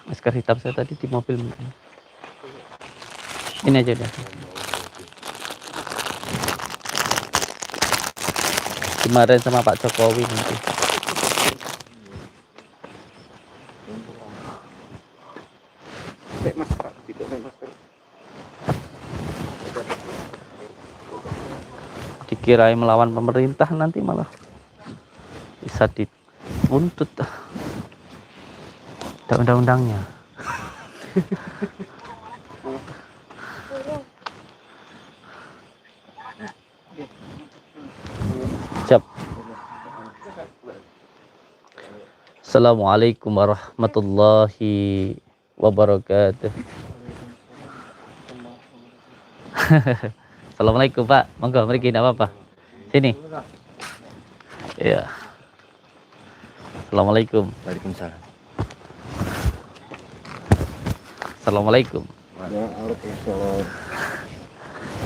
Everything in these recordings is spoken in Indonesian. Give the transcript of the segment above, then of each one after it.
Masker hitam saya tadi di mobil mungkin. Ini aja dah. Kemarin sama Pak Jokowi nanti. Dikirain melawan pemerintah, nanti malah bisa dituntut. Ada undang-undangnya. Siap. Assalamualaikum warahmatullahi wabarakatuh. Assalamualaikum Pak, monggo mriki tidak apa-apa. Sini. Iya. Assalamualaikum. Waalaikumsalam. Assalamualaikum. Waalaikumsalam.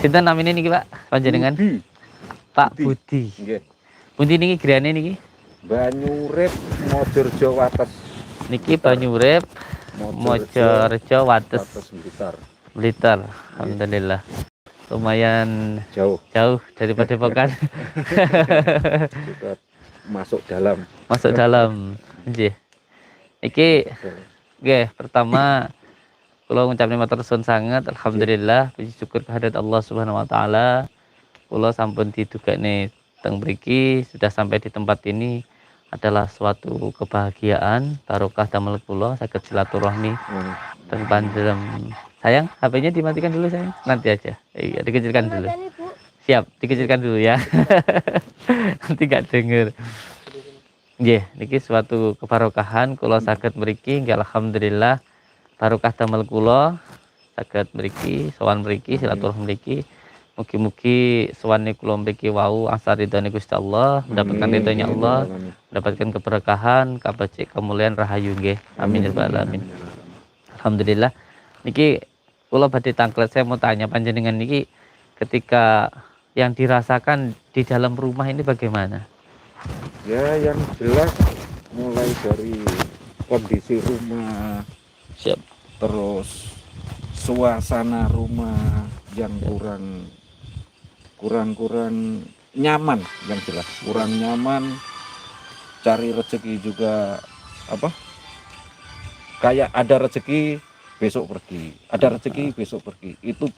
Sinten namine niki Pak? Panjenengan? Pak Budi. Nggih. Pundi niki griyane niki? Banyurip Mojorejo Wates. Niki Banyurip Mojorejo Wates. Blitar. Alhamdulillah. Lumayan Jauh dari Padepokan. kita masuk dalam Nggih. Iki nggih, pertama kula ngucapne matur suwun sanget, alhamdulillah, puji syukur kehadirat Allah Subhanahu wa taala. Kula sampun didugakne teng mriki, sudah sampai di tempat ini adalah suatu kebahagiaan, barokah damel kula saged silaturahmi teng panjenengan. Sayang, HP-nya dimatikan dulu sayang. Nanti aja. Iya, dikecilkan dulu. Siap, dikecilkan dulu ya. Nanti gak denger. Nggih, niki suatu kebarokahan kula saged mriki, nggih alhamdulillah barokah damel kula saged mriki, sowan mriki, silaturahmi mriki. Mugi-mugi sowane kula mriki wau asar ridhone Gusti Allah, mendapatkan ridhonya Allah, mendapatkan keberkahan, kabeh kemuliaan rahayu nggih. Amin ya rabbal alamin. Alhamdulillah. Niki kula badhe tanglet, saya mau tanya panjenengan niki ketika yang dirasakan di dalam rumah ini bagaimana? Ya, yang jelas mulai dari kondisi rumah, Siap. terus suasana rumah yang kurang nyaman, yang jelas kurang nyaman. Cari rezeki juga kayak ada rezeki besok pergi, ada rezeki besok pergi. Itu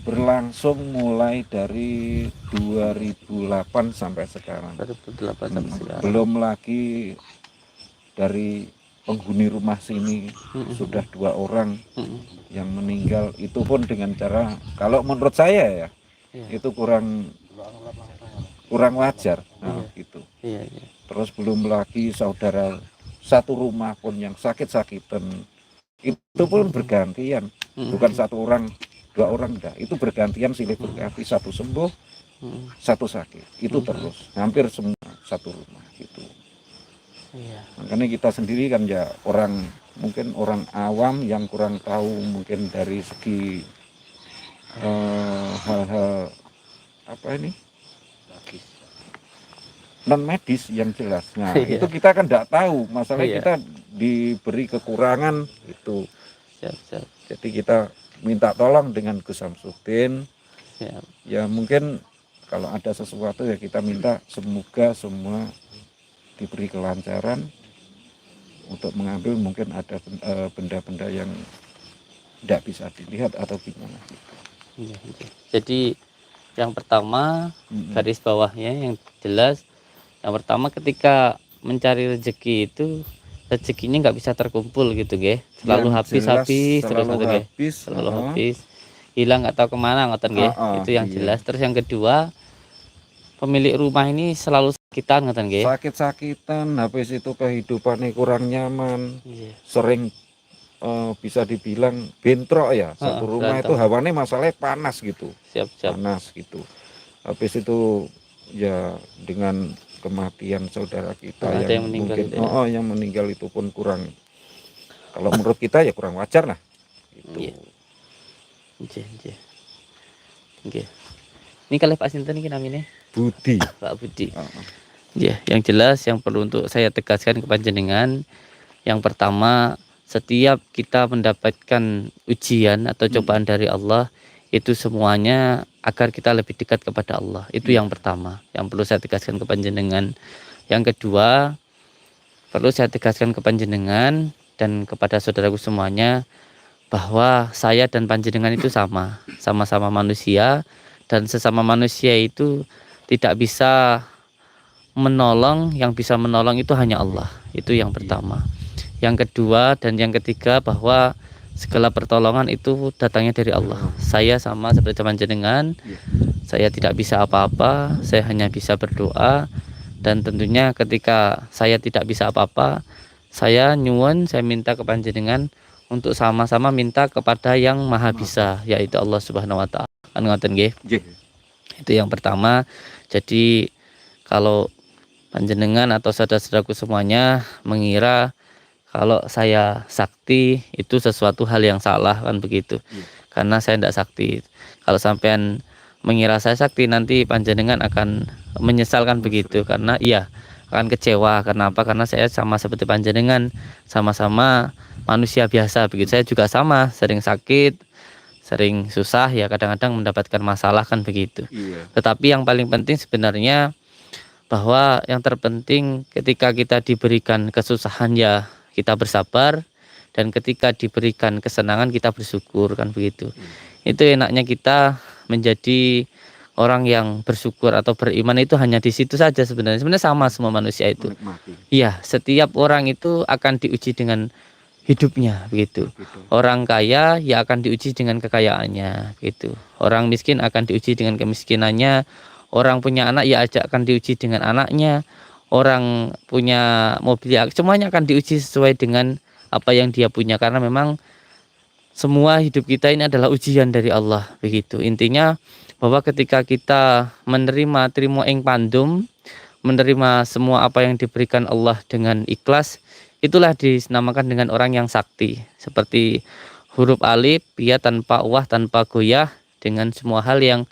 berlangsung mulai dari 2008 sampai sekarang. 2008 sampai sekarang. Belum lagi dari penghuni rumah sini sudah 2 orang yang meninggal. Itu pun dengan cara, kalau menurut saya ya, itu kurang wajar. Nah, gitu. Terus belum lagi saudara satu rumah pun yang sakit-sakitan, itu pun bergantian, bukan 1 orang 2 orang, enggak, itu bergantian silih berganti, satu sembuh satu sakit, itu terus hampir semua satu rumah gitu. Makanya kita sendiri kan ya mungkin orang awam yang kurang tahu mungkin dari segi hal-hal non medis yang jelas. Nah, itu kita kan tidak tahu, masalahnya kita diberi kekurangan itu. Jadi kita minta tolong dengan Gus Samsudin. Ya mungkin kalau ada sesuatu ya kita minta semoga semua diberi kelancaran untuk mengambil, mungkin ada benda-benda yang tidak bisa dilihat atau gimana gitu. Jadi yang pertama garis bawahnya yang jelas, yang pertama ketika mencari rezeki itu rezekinya nggak bisa terkumpul gitu nggih, selalu habis hilang nggak tahu kemana ngoten nggih. Itu yang jelas. Terus yang kedua, pemilik rumah ini selalu sakitan ngoten nggih, sakit-sakitan, habis itu kehidupannya kurang nyaman, sering bisa dibilang bentrok ya. Satu rumah itu hawanya masalahnya panas gitu, panas gitu. Habis itu ya dengan kematian saudara kita yang meninggal, mungkin yang meninggal itu pun kurang, kalau menurut kita ya kurang wajar lah gitu. Ini kalau Pak Sinten ini namanya Budi. Pak Budi. Ya, yang jelas yang perlu untuk saya tegaskan ke panjenengan, yang pertama setiap kita mendapatkan ujian atau cobaan dari Allah, itu semuanya agar kita lebih dekat kepada Allah. Itu yang pertama yang perlu saya tegaskan ke panjenengan. Yang kedua, perlu saya tegaskan ke panjenengan dan kepada saudaraku semuanya, bahwa saya dan panjenengan itu sama-sama manusia, dan sesama manusia itu tidak bisa menolong. Yang bisa menolong itu hanya Allah. Itu yang pertama. Yang kedua dan yang ketiga, bahwa segala pertolongan itu datangnya dari Allah. Saya sama seperti panjenengan, saya tidak bisa apa-apa, saya hanya bisa berdoa. Dan tentunya ketika saya tidak bisa apa-apa, saya nyuwun, saya minta ke panjenengan untuk sama-sama minta kepada yang maha bisa, yaitu Allah Subhanahu wa taala. Kan ngoten nggih. Itu yang pertama. Jadi kalau panjenengan atau saudara-saudaraku semuanya mengira kalau saya sakti itu sesuatu hal yang salah, kan begitu. Karena saya tidak sakti. Kalau sampean mengira saya sakti, nanti panjenengan akan menyesalkan begitu, karena iya akan kecewa. Kenapa? Karena saya sama seperti panjenengan, sama-sama manusia biasa begitu. Saya juga sama, sering sakit, sering susah, ya kadang-kadang mendapatkan masalah, kan begitu. Tetapi yang paling penting sebenarnya, bahwa yang terpenting ketika kita diberikan kesusahan, ya kita bersabar, dan ketika diberikan kesenangan kita bersyukur, kan begitu. Itu enaknya kita menjadi orang yang bersyukur atau beriman, itu hanya di situ saja sebenarnya. Sebenarnya sama semua manusia itu. Iya, setiap orang itu akan diuji dengan hidupnya begitu. Orang kaya ya akan diuji dengan kekayaannya gitu. Orang miskin akan diuji dengan kemiskinannya. Orang punya anak ya akan diuji dengan anaknya. Orang punya mobil ya semuanya akan diuji sesuai dengan apa yang dia punya, karena memang semua hidup kita ini adalah ujian dari Allah begitu. Intinya bahwa ketika kita menerima trimo ing pandum, menerima semua apa yang diberikan Allah dengan ikhlas, itulah dinamakan dengan orang yang sakti. Seperti huruf alif, ya tanpa uah, tanpa goyah, dengan semua hal yang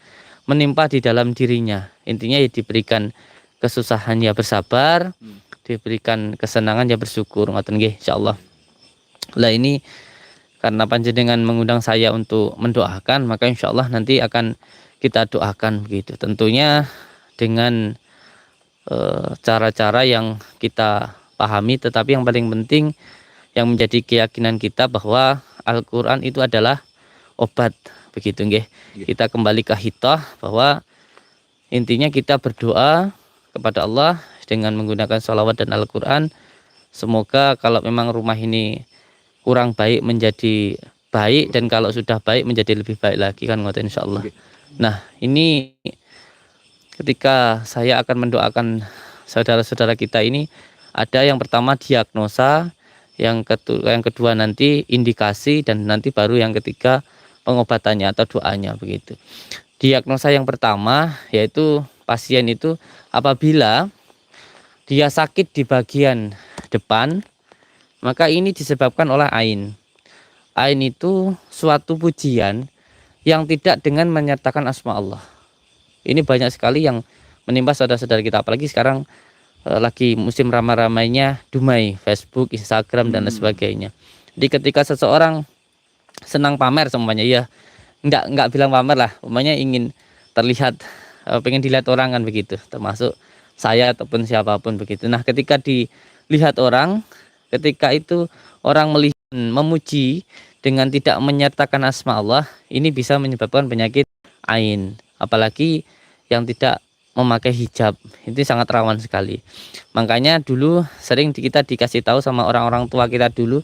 menimpa di dalam dirinya. Intinya ya diberikan kesusahan ya bersabar, diberikan kesenangan ya bersyukur. Ngoten nggih insyaallah. Lah ini karena panjenengan mengundang saya untuk mendoakan, maka insyaallah nanti akan kita doakan begitu. Tentunya dengan cara-cara yang kita pahami, tetapi yang paling penting yang menjadi keyakinan kita bahwa Al-Qur'an itu adalah obat begitu nggih. Kita kembali ke hitah bahwa intinya kita berdoa kepada Allah dengan menggunakan sholawat dan Al-Qur'an. Semoga kalau memang rumah ini kurang baik menjadi baik, dan kalau sudah baik menjadi lebih baik lagi, kan ngoten insyaallah. Nah, ini ketika saya akan mendoakan saudara-saudara kita ini, ada yang pertama diagnosa, yang kedua nanti indikasi, dan nanti baru yang ketiga pengobatannya atau doanya begitu. Diagnosa yang pertama yaitu pasien itu apabila dia sakit di bagian depan, maka ini disebabkan oleh ain. Ain itu suatu pujian yang tidak dengan menyertakan asma Allah. Ini banyak sekali yang menimpa saudara-saudara kita, apalagi sekarang lagi musim ramai-ramainya Dumai, Facebook, Instagram dan sebagainya. Jadi ketika seseorang senang pamer semuanya, ya enggak bilang pamer lah, umpamanya ingin terlihat, pengen dilihat orang, kan begitu, termasuk saya ataupun siapapun begitu. Nah, ketika dilihat orang, ketika itu orang melihat memuji dengan tidak menyertakan asma Allah, ini bisa menyebabkan penyakit ain. Apalagi yang tidak memakai hijab, itu sangat rawan sekali. Makanya dulu sering kita dikasih tahu sama orang-orang tua kita dulu,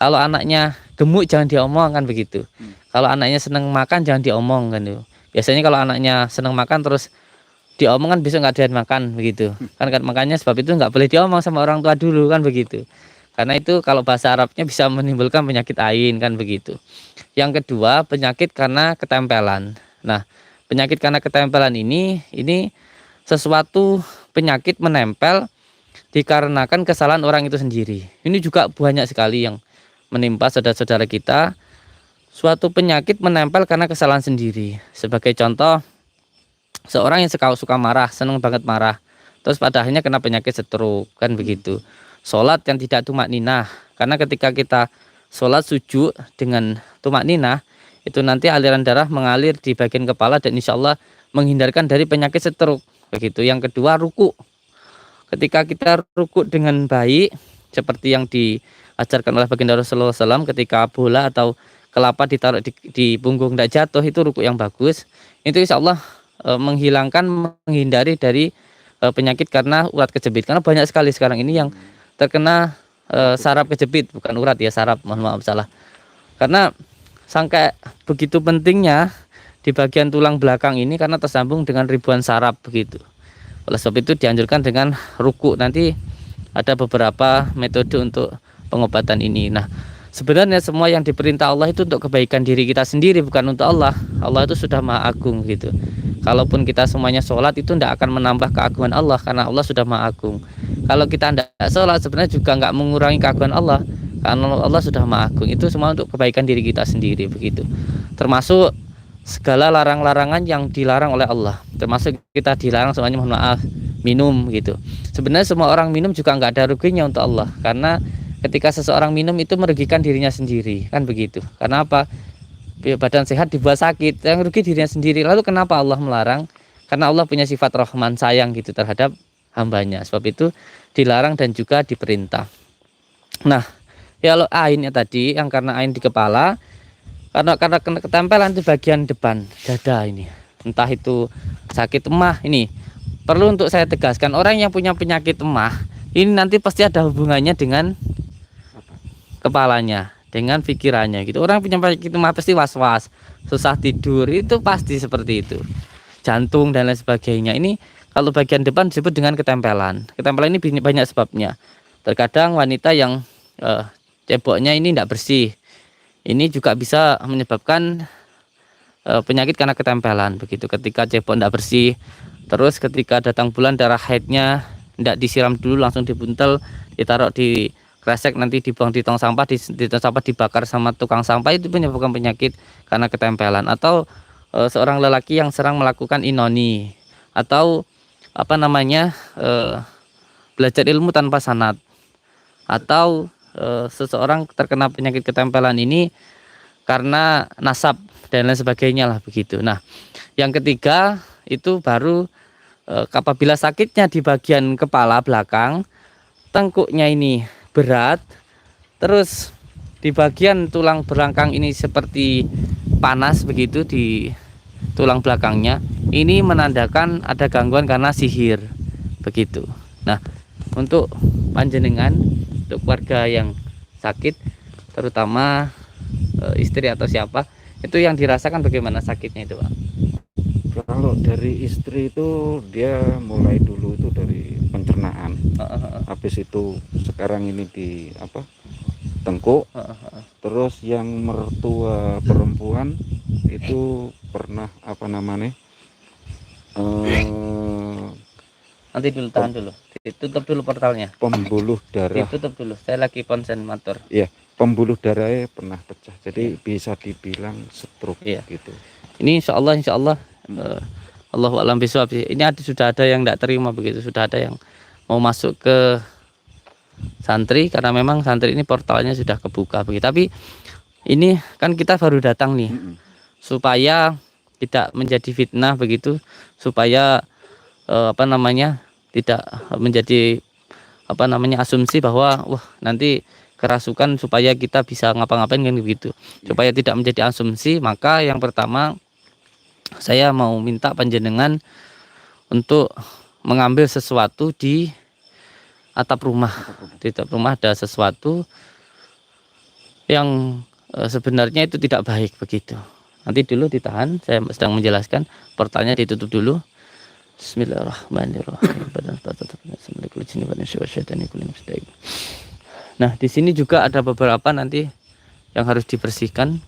kalau anaknya gemuk jangan diomong, kan begitu. Kalau anaknya seneng makan jangan diomong, kan itu. Biasanya kalau anaknya seneng makan terus diomong, kan besok nggak ada makan begitu. Kan makanya sebab itu nggak boleh diomong sama orang tua dulu, kan begitu. Karena itu kalau bahasa Arabnya bisa menimbulkan penyakit ain, kan begitu. Yang kedua, penyakit karena ketempelan. Nah, penyakit karena ketempelan ini sesuatu penyakit menempel dikarenakan kesalahan orang itu sendiri. Ini juga banyak sekali yang menimpa saudara-saudara kita. Suatu penyakit menempel karena kesalahan sendiri. Sebagai contoh, seorang yang suka marah, senang banget marah, terus pada akhirnya kena penyakit stroke, kan begitu. Sholat yang tidak tumakninah, karena ketika kita sholat sujud dengan tumak ninah, itu nanti aliran darah mengalir di bagian kepala dan insya Allah menghindarkan dari penyakit stroke. Begitu. Yang kedua, ruku. Ketika kita ruku dengan baik, seperti yang diajarkan oleh baginda Rasulullah SAW, ketika bola atau kelapa ditaruh di punggung tidak jatuh, itu ruku yang bagus. Itu insya Allah menghindari dari penyakit karena urat kejepit. Karena banyak sekali sekarang ini yang terkena saraf kejepit, bukan urat ya, saraf, mohon maaf salah. Karena sampai begitu pentingnya di bagian tulang belakang ini karena tersambung dengan ribuan saraf begitu. Oleh sebab itu dianjurkan dengan ruku. Nanti ada beberapa metode untuk pengobatan ini. Nah, sebenarnya semua yang diperintah Allah itu untuk kebaikan diri kita sendiri, bukan untuk Allah. Allah itu sudah Maha Agung gitu. Kalaupun kita semuanya sholat itu tidak akan menambah keagungan Allah karena Allah sudah Maha Agung. Kalau kita tidak sholat sebenarnya juga nggak mengurangi keagungan Allah karena Allah sudah Maha Agung. Itu semua untuk kebaikan diri kita sendiri begitu. Termasuk segala larang-larangan yang dilarang oleh Allah. Termasuk kita dilarang semuanya, mohon maaf, minum gitu. Sebenarnya semua orang minum juga nggak ada ruginya untuk Allah karena ketika seseorang minum itu merugikan dirinya sendiri, kan begitu. Karena apa? Badan sehat dibuat sakit, yang rugi dirinya sendiri. Lalu kenapa Allah melarang? Karena Allah punya sifat rahman, sayang gitu terhadap hambanya. Sebab itu dilarang dan juga diperintah. Nah, ya kalau ainnya tadi yang karena ain di kepala, karena kena ketempelan di bagian depan dada ini, entah itu sakit emah, ini perlu untuk saya tegaskan, orang yang punya penyakit emah ini nanti pasti ada hubungannya dengan kepalanya, dengan pikirannya gitu. Orang punya penyakit emah pasti was-was, susah tidur, itu pasti seperti itu. Jantung dan lain sebagainya. Ini kalau bagian depan disebut dengan ketempelan. Ketempelan ini banyak sebabnya. Terkadang wanita yang ceboknya ini tidak bersih, ini juga bisa menyebabkan penyakit karena ketempelan begitu. Ketika cebok tidak bersih, terus ketika datang bulan darah haidnya tidak disiram dulu, langsung dibuntel, ditaruh di kresek, nanti dibuang di tong sampah, di tong sampah dibakar sama tukang sampah, itu menyebabkan penyakit karena ketempelan. Atau seorang lelaki yang sering melakukan inoni, atau apa namanya, belajar ilmu tanpa sanad, atau seseorang terkena penyakit ketempelan ini karena nasab dan lain sebagainya lah begitu. Nah, yang ketiga itu baru apabila sakitnya di bagian kepala belakang, tengkuknya ini berat, terus di bagian tulang belakang ini seperti panas begitu di tulang belakangnya, ini menandakan ada gangguan karena sihir begitu. Nah, untuk panjenengan, untuk keluarga yang sakit, terutama istri atau siapa, itu yang dirasakan bagaimana sakitnya itu, Pak? Kalau dari istri itu dia mulai dulu itu dari pencernaan, habis itu sekarang ini di apa, tengkuk, terus yang mertua perempuan itu pernah apa namanya, nanti dulu, tahan dulu, ditutup dulu portalnya, pembuluh darah, ditutup dulu, saya lagi konsen motor. ya, pembuluh darahnya pernah pecah, jadi bisa dibilang stroke gitu. Ini insya Allah Allahu a'lam bishawab. Ini sudah ada yang tidak terima begitu, sudah ada yang mau masuk ke santri karena memang santri ini portalnya sudah kebuka begitu. Tapi ini kan kita baru datang nih, supaya tidak menjadi fitnah begitu, supaya apa namanya, tidak menjadi apa namanya asumsi bahwa wah nanti kerasukan, supaya kita bisa ngapa-ngapain kan begitu. Supaya tidak menjadi asumsi, maka yang pertama saya mau minta panjenengan untuk mengambil sesuatu di atap rumah. Di atap rumah ada sesuatu yang sebenarnya itu tidak baik begitu. Nanti dulu ditahan, saya sedang menjelaskan, portalnya ditutup dulu. Bismillahirrahmanirrahim. Nah, di sini juga ada beberapa nanti yang harus dibersihkan.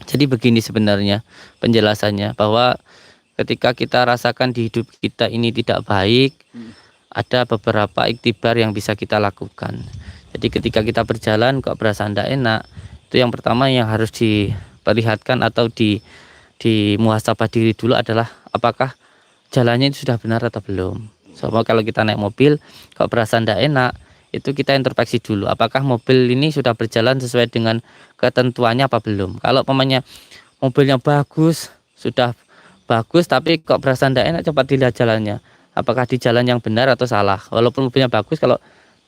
Jadi begini sebenarnya penjelasannya, bahwa ketika kita rasakan di hidup kita ini tidak baik, ada beberapa iktibar yang bisa kita lakukan. Jadi ketika kita berjalan kok berasa tidak enak, itu yang pertama yang harus diperlihatkan atau di muhasabah diri dulu adalah apakah jalannya itu sudah benar atau belum. Sama kalau kita naik mobil kok berasa tidak enak, itu kita introspeksi dulu apakah mobil ini sudah berjalan sesuai dengan ketentuannya apa belum. Kalau umpamanya mobilnya bagus, sudah bagus tapi kok berasa tidak enak, coba dilihat jalannya apakah di jalan yang benar atau salah. Walaupun mobilnya bagus, kalau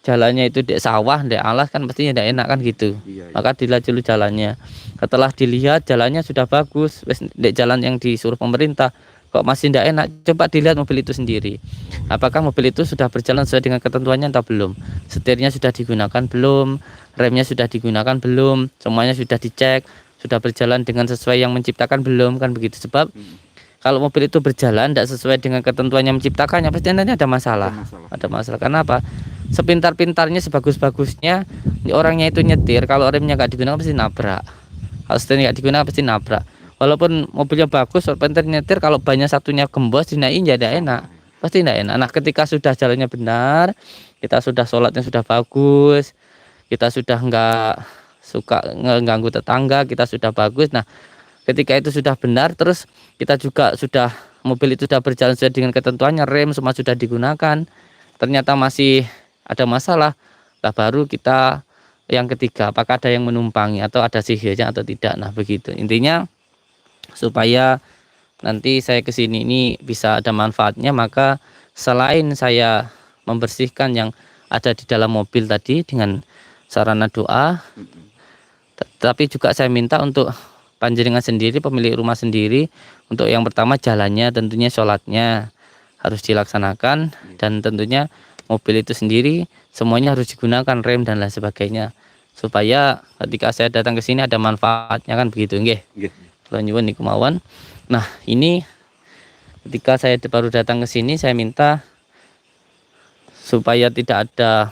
jalannya itu di sawah, di alas kan pastinya tidak enak kan gitu. Iya, iya. Maka dilihat dulu jalannya. Setelah dilihat jalannya sudah bagus, wes di jalan yang disuruh pemerintah kok masih tidak enak, coba dilihat mobil itu sendiri. Apakah mobil itu sudah berjalan sesuai dengan ketentuannya atau belum? Setirnya sudah digunakan belum? Remnya sudah digunakan belum? Semuanya sudah dicek, sudah berjalan dengan sesuai yang menciptakan belum, kan begitu. Sebab kalau mobil itu berjalan tidak sesuai dengan ketentuan yang menciptakannya, pasti nanti ada masalah. Ada masalah. Karena apa? Sepintar-pintarnya, sebagus-bagusnya orangnya itu nyetir, kalau remnya nggak digunakan pasti nabrak. Kalau setirnya nggak digunakan pasti nabrak. Walaupun mobilnya bagus, pintar nyetir, kalau banyak satunya gembos dinaikin ya tidak enak, pasti tidak enak. Nah, ketika sudah jalannya benar, kita sudah sholatnya sudah bagus, kita sudah nggak suka ngeganggu tetangga, kita sudah bagus. Nah, ketika itu sudah benar, terus kita juga sudah, mobil itu sudah berjalan sesuai dengan ketentuannya, rem semua sudah digunakan, ternyata masih ada masalah, lah baru kita yang ketiga, apakah ada yang menumpangi atau ada sihirnya atau tidak. Nah begitu intinya, supaya nanti saya kesini ini bisa ada manfaatnya. Maka selain saya membersihkan yang ada di dalam mobil tadi dengan sarana doa, tapi juga saya minta untuk panjenengan sendiri, pemilik rumah sendiri, untuk yang pertama jalannya tentunya sholatnya harus dilaksanakan, dan tentunya mobil itu sendiri semuanya harus digunakan, rem dan lain sebagainya, supaya ketika saya datang ke sini ada manfaatnya, kan begitu nggih. Kula nyuwun niku mawon. Nah, ini ketika saya baru datang ke sini, saya minta supaya tidak ada,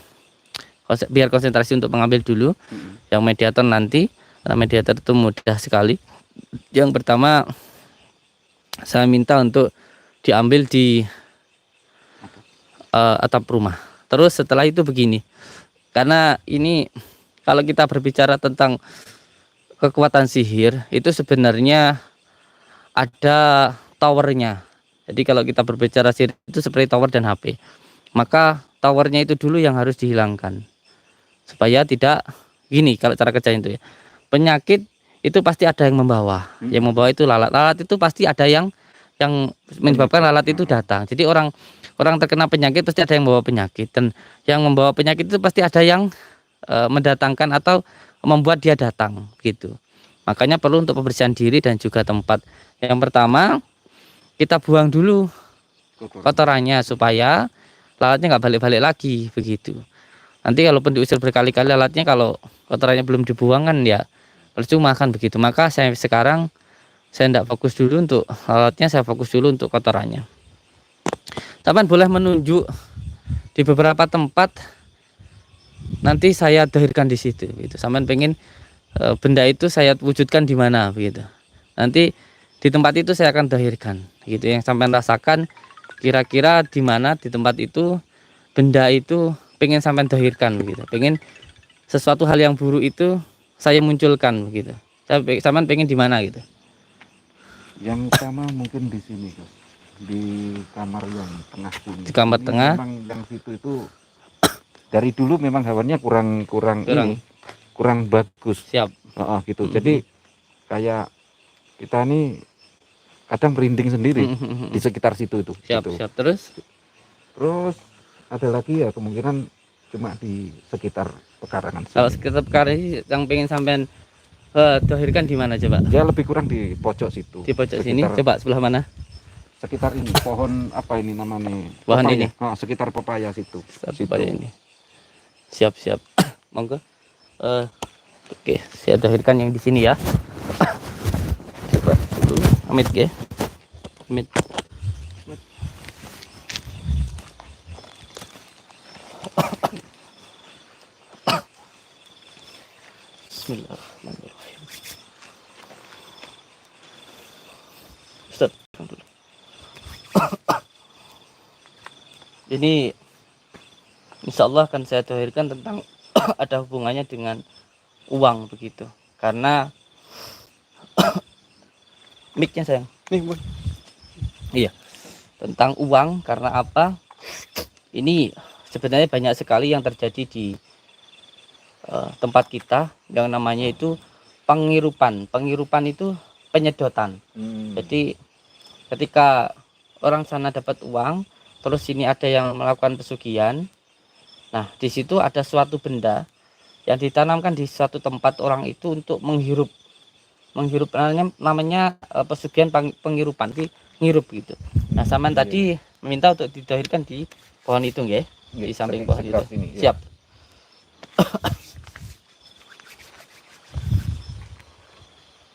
biar konsentrasi untuk mengambil dulu yang mediator nanti, karena mediator itu mudah sekali. Yang pertama saya minta untuk diambil di atap rumah. Terus setelah itu begini, karena ini kalau kita berbicara tentang kekuatan sihir itu sebenarnya ada towernya. Jadi kalau kita berbicara sihir itu seperti tower dan HP, maka towernya itu dulu yang harus dihilangkan supaya tidak gini. Kalau cara kerja itu ya, penyakit itu pasti ada yang membawa. Yang membawa itu lalat itu pasti ada yang menyebabkan lalat itu datang. Jadi orang terkena penyakit pasti ada yang membawa penyakit, dan yang membawa penyakit itu pasti ada yang mendatangkan atau membuat dia datang gitu. Makanya perlu untuk pembersihan diri dan juga tempat. Yang pertama, kita buang dulu kotorannya supaya lalatnya nggak balik-balik lagi begitu. Nanti kalaupun diusir berkali-kali lalatnya, kalau kotorannya belum dibuang kan ya percuma kan begitu. Maka saya sekarang tidak fokus dulu untuk lalatnya, saya fokus dulu untuk kotorannya. Taman boleh menunjuk di beberapa tempat, nanti saya dahirkan di situ gitu. Sampean pengen benda itu saya wujudkan di mana begitu. Nanti di tempat itu saya akan dahirkan gitu. Yang sampean rasakan kira-kira di mana di tempat itu benda itu pengen sampean dahirkan begitu. Pengen sesuatu hal yang buruk itu saya munculkan begitu. Sampean pengen di mana gitu. Yang utama mungkin di sini, Gus. Di kamar yang tengah sini. Di kamar ini tengah. Memang yang situ itu dari dulu memang hewannya kurang ini, kurang bagus. Siap. Gitu. Jadi kayak kita nih kadang merinding sendiri di sekitar situ itu. Siap, gitu. siap. Terus ada lagi ya, kemungkinan cuma di sekitar pekarangan sini. Kalau sekitar pekarangan yang pengen sampean dahirkan di mana coba? Ya lebih kurang di pojok situ. Di pojok sini. Coba sebelah mana? Sekitar ini, pohon apa ini namanya? Pohon pepaya. ini. Sekitar pepaya situ. Pepaya ini. Siap, siap. Monggo. Oke, saya dahirkan yang di sini ya. Coba dulu. Amit ya. Amit. Bismillahirrahmanirrahim. Ustaz. Ini insya Allah akan saya dahirkan tentang ada hubungannya dengan uang begitu. Karena mic-nya sayang. Iya. Tentang uang, karena apa? Ini sebenarnya banyak sekali yang terjadi di tempat kita yang namanya itu pengirupan. Pengirupan itu penyedotan. Jadi ketika orang sana dapat uang, terus sini ada yang melakukan pesugihan. Nah, di situ ada suatu benda yang ditanamkan di suatu tempat orang itu untuk menghirup namanya pesugihan pengirupan, jadi ngirup gitu. Nah, saman tadi meminta untuk didahirkan di pohon itu nggih, di samping pohon itu. Siap.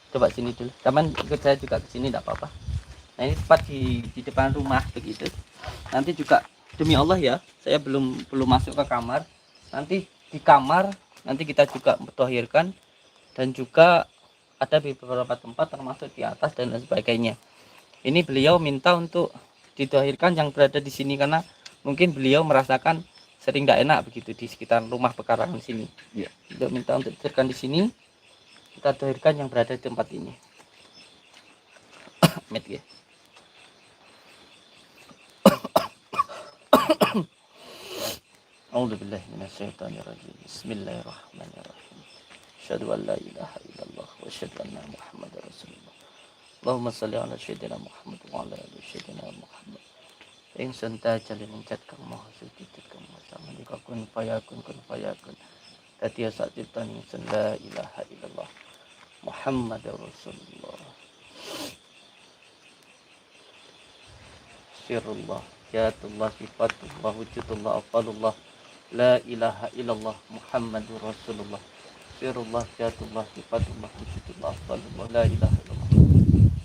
Coba sini dulu. Taman ikut saya juga ke sini enggak apa-apa. Nah, ini tepat di depan rumah begitu. Nanti juga demi Allah ya, saya belum masuk ke kamar. Nanti di kamar nanti kita juga mentahirkan dan juga ada di beberapa tempat termasuk di atas dan lain sebagainya. Ini beliau minta untuk ditahirkan yang berada di sini karena mungkin beliau merasakan sering tidak enak begitu di sekitar rumah pekarangan sini. Ya. Beliau minta untuk ditahirkan di sini. Kita tahirkan yang berada di tempat ini. Met ya. A'udzubillahi minasyaitonirrajim. Bismillahirrahmanirrahim. Asyhadu an la ilaha illallah wa asyhadu anna Muhammadar Rasulullah. Allahumma shalli ala sayyidina Muhammad wa ala ali sayyidina Muhammad. Ing santa jalin cat kang maha suci cat kang maha samadi kun fayakun. Dadi sak ciptane la ilaha illallah Muhammadar Rasulullah. Sirullah, jatullah, sifatullah, wujudullah, afalullah, la ilaha illallah Muhammadur Rasulullah. Sirullah, jatullah, sifatullah, wujudullah, afalullah, la ilaha illallah.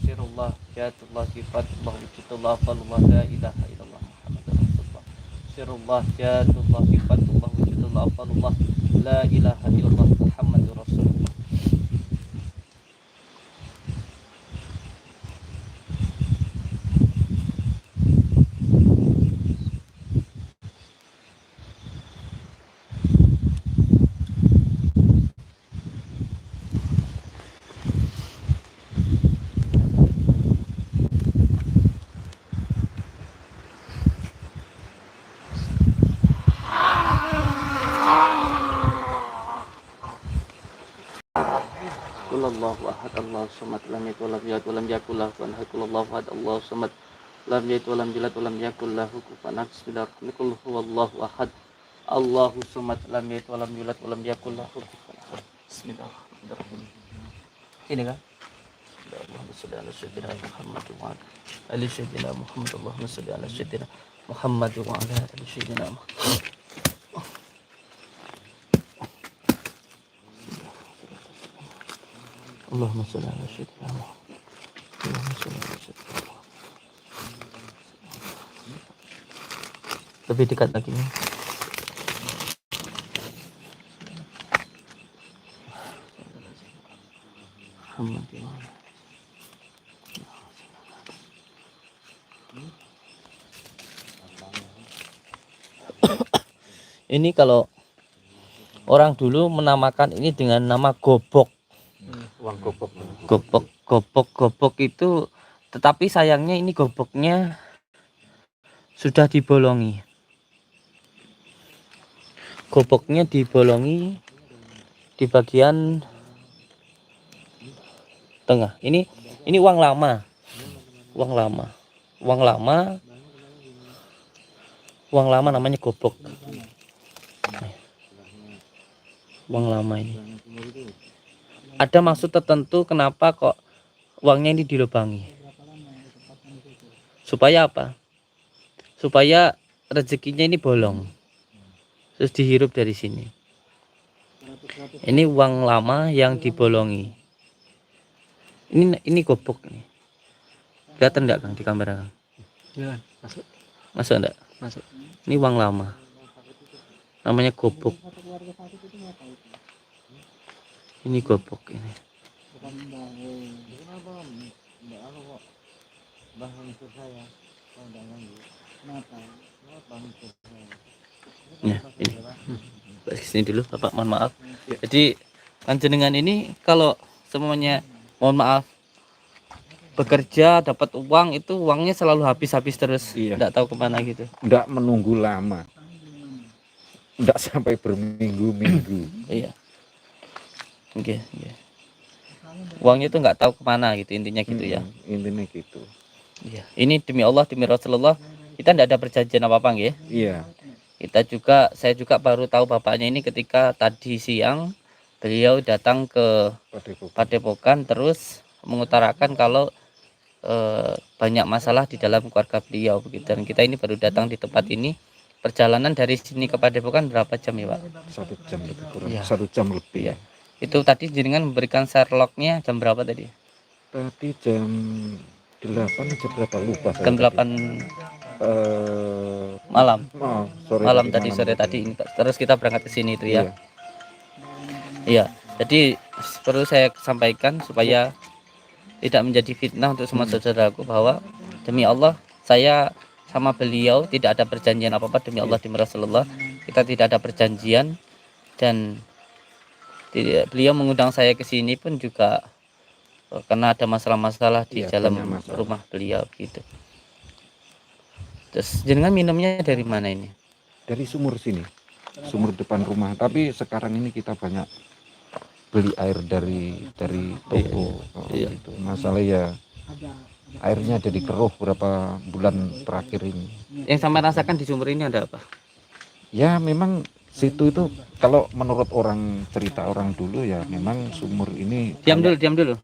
Sirullah, jatullah, sifatullah, wujudullah, afalullah, la ilaha illallah Muhammadur Rasulullah. Sirullah, jatullah, sifatullah, wujudullah, afalullah, la ilaha illallah Muhammadur Rasulullah. Allahu ahad Allahu samad lam yalid walam yulad walam yakul lahu kufuwan ahad. Allahu ahad Allahu samad lam yalid walam yulad walam yakul lahu kufuwan ahad. Bismillahirrahmanirrahim. Huwallahu ahad Allahu samad lam yalid walam yulad walam yakul lahu kufuwan ahad. Bismillahirrahmanirrahim. Ini kan? Allahumma shalli ala sayyidina Muhammad wa ala ali sayyidina Muhammad. Allahumma shalli ala sayyidina Muhammad wa ala ali sayyidina Muhammad. Allahumma shalli ala sayyidina Muhammad. Allahumma shalli ala sayyidina Muhammad. Lebih dekat lagi nih. Muhammad. Ini kalau orang dulu menamakan ini dengan nama gobok. Uang gobok. Gobok itu, tetapi sayangnya ini goboknya sudah dibolongi. Goboknya dibolongi di bagian tengah. Ini uang lama. Uang lama namanya gobok. Uang lama ini. Ada maksud tertentu kenapa kok uangnya ini dilubangi? Supaya apa? Supaya rezekinya ini bolong. Terus dihirup dari sini. Ini uang lama yang dibolongi. Ini gobok nih. Kelihatan enggak Kang di kamera Kang? Ya, masuk. Masuk enggak? Masuk. Ini uang lama. Namanya gobok. Ini gobok ini. Ya, ini. Sini dulu Bapak, mohon maaf. Jadi panjenengan ini kalau semuanya mohon maaf bekerja dapat uang itu uangnya selalu habis terus, Iya. tidak tahu kemana gitu. Enggak menunggu lama. enggak sampai berminggu-minggu. Iya. Oke, oke. Uangnya itu nggak tahu kemana gitu intinya gitu ya. Intinya gitu. Iya. Ini demi Allah, demi Rasulullah, kita tidak ada perjanjian apa-apa nggih. Iya. Saya juga baru tahu bapaknya ini ketika tadi siang beliau datang ke Padepokan terus mengutarakan kalau banyak masalah di dalam keluarga beliau begitu. Dan kita ini baru datang di tempat ini. Perjalanan dari sini ke Padepokan berapa jam ya, Pak? 1 jam lebih kurang. Iya. 1 jam lebih. Iya. Itu tadi jenengan memberikan Sherlocknya jam berapa tadi? Tadi jam 8 jam berapa lupa saya. Jam 8 malam. Malam Sore tadi. Terus kita berangkat ke sini itu ya. Iya. Iya. Jadi perlu saya sampaikan supaya tidak menjadi fitnah untuk semua saudaraku bahwa demi Allah saya sama beliau tidak ada perjanjian apa-apa, demi Allah, demi Rasulullah kita tidak ada perjanjian. Dan beliau mengundang saya ke sini pun juga karena ada masalah-masalah di dalam rumah beliau gitu. Terus jenengan minumnya dari mana ini? Dari sumur sini, sumur depan rumah. Tapi sekarang ini kita banyak beli air dari toko. Iya. Gitu. Masalah ya airnya jadi keruh beberapa bulan terakhir ini. Yang sama rasakan di sumur ini ada apa? Ya memang situ itu kalau menurut orang cerita orang dulu ya memang sumur ini diam dulu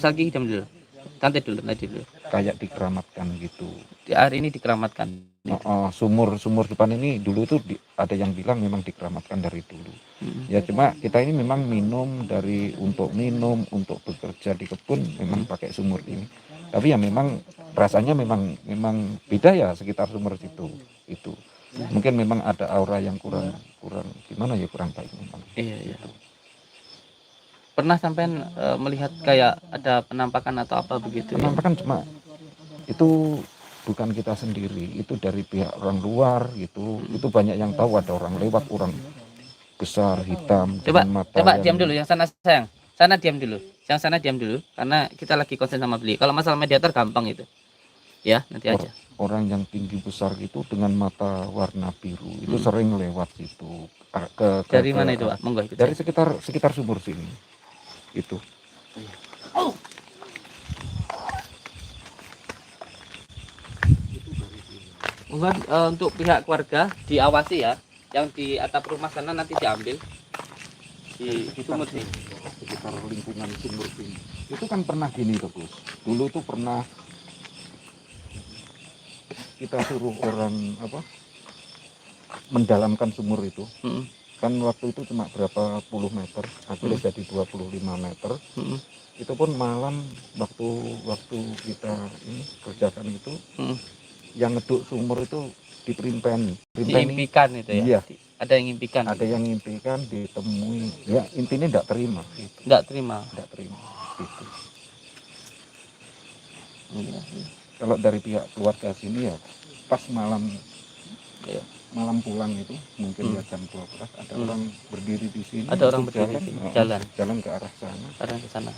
Salki, diam dulu, santai dulu, kayak dikeramatkan gitu. Di air ini dikeramatkan. Sumur depan ini dulu itu ada yang bilang memang dikeramatkan dari dulu. Ya cuma kita ini memang untuk minum, untuk bekerja di kebun memang pakai sumur ini. Tapi ya memang rasanya memang beda ya sekitar sumur situ itu. Mungkin memang ada aura yang kurang gimana ya, kurang baik memang. Iya. Pernah sampean melihat kayak ada penampakan atau apa begitu? Penampakan cuma itu bukan kita sendiri, itu dari pihak orang luar gitu. Itu banyak yang tahu, ada orang lewat, orang besar hitam dengan mata. Coba diam dulu yang sana, sayang. Sana diam dulu. Yang sana diam dulu karena kita lagi konsen sama beliau. Kalau masalah mediator gampang itu. Ya, nanti aja. Orang yang tinggi besar gitu dengan mata warna biru itu sering lewat situ. Dari mana itu, Pak? Monggo ikut. Dari sekitar sumur sini. Itu. Monggo untuk pihak keluarga diawasi ya. Yang di atap rumah sana nanti diambil. Di sumur sini. Sekitar lingkungan sumur sini. Itu kan pernah gini tuh, Gus. Dulu tuh pernah kita suruh orang mendalamkan sumur itu. Kan waktu itu cuma berapa puluh meter, akhirnya jadi 25 meter. Itu pun malam waktu kita ini kerjakan itu, yang ngeduk sumur itu diimpikan itu ya. Iya. Ada yang impikan ditemui ya, intinya tidak terima gitu. Tidak terima gitu. Iya. Kalau dari pihak keluarga sini ya pas malam pulang itu mungkin ya jam 12 ada orang berdiri di sini, jalan ke arah sana.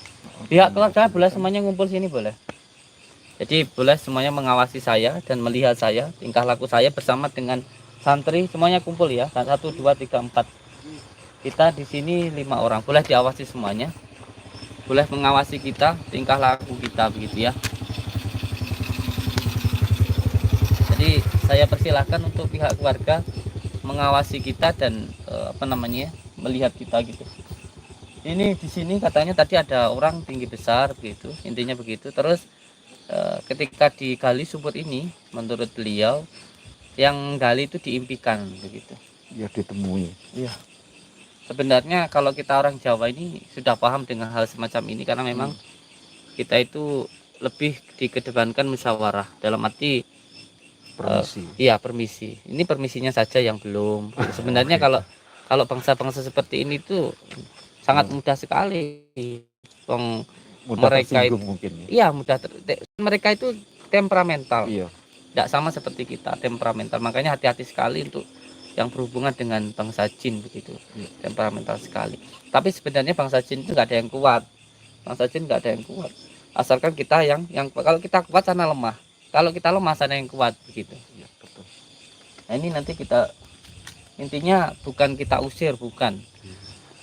Pihak keluarga boleh semuanya ngumpul sini, boleh. Jadi boleh semuanya mengawasi saya dan melihat saya, tingkah laku saya bersama dengan santri semuanya kumpul ya. 1, 2, 3, 4. Kita di sini 5 orang. Boleh diawasi semuanya. Boleh mengawasi kita, tingkah laku kita begitu ya. Jadi saya persilahkan untuk pihak keluarga mengawasi kita dan melihat kita gitu. Ini di sini katanya tadi ada orang tinggi besar begitu, intinya begitu. Terus ketika digali sumur ini, menurut beliau yang gali itu diimpikan begitu. Ya ditemui. Iya. Sebenarnya kalau kita orang Jawa ini sudah paham dengan hal semacam ini karena memang kita itu lebih dikedepankan musyawarah dalam arti permisi. Permisi. Ini permisinya saja yang belum. Sebenarnya kalau bangsa-bangsa seperti ini tuh sangat mudah sekali. Mereka itu mungkin. Iya, mereka itu temperamental. Iya. Tidak sama seperti kita, temperamental. Makanya hati-hati sekali untuk yang berhubungan dengan bangsa jin begitu. Iya. Temperamental sekali. Tapi sebenarnya bangsa jin itu nggak ada yang kuat. Bangsa jin nggak ada yang kuat. Asalkan kita yang kalau kita kuat sana lemah. Kalau kita lemah sana yang kuat begitu. Ya, betul. Nah, ini nanti kita Intinya bukan kita usir, bukan.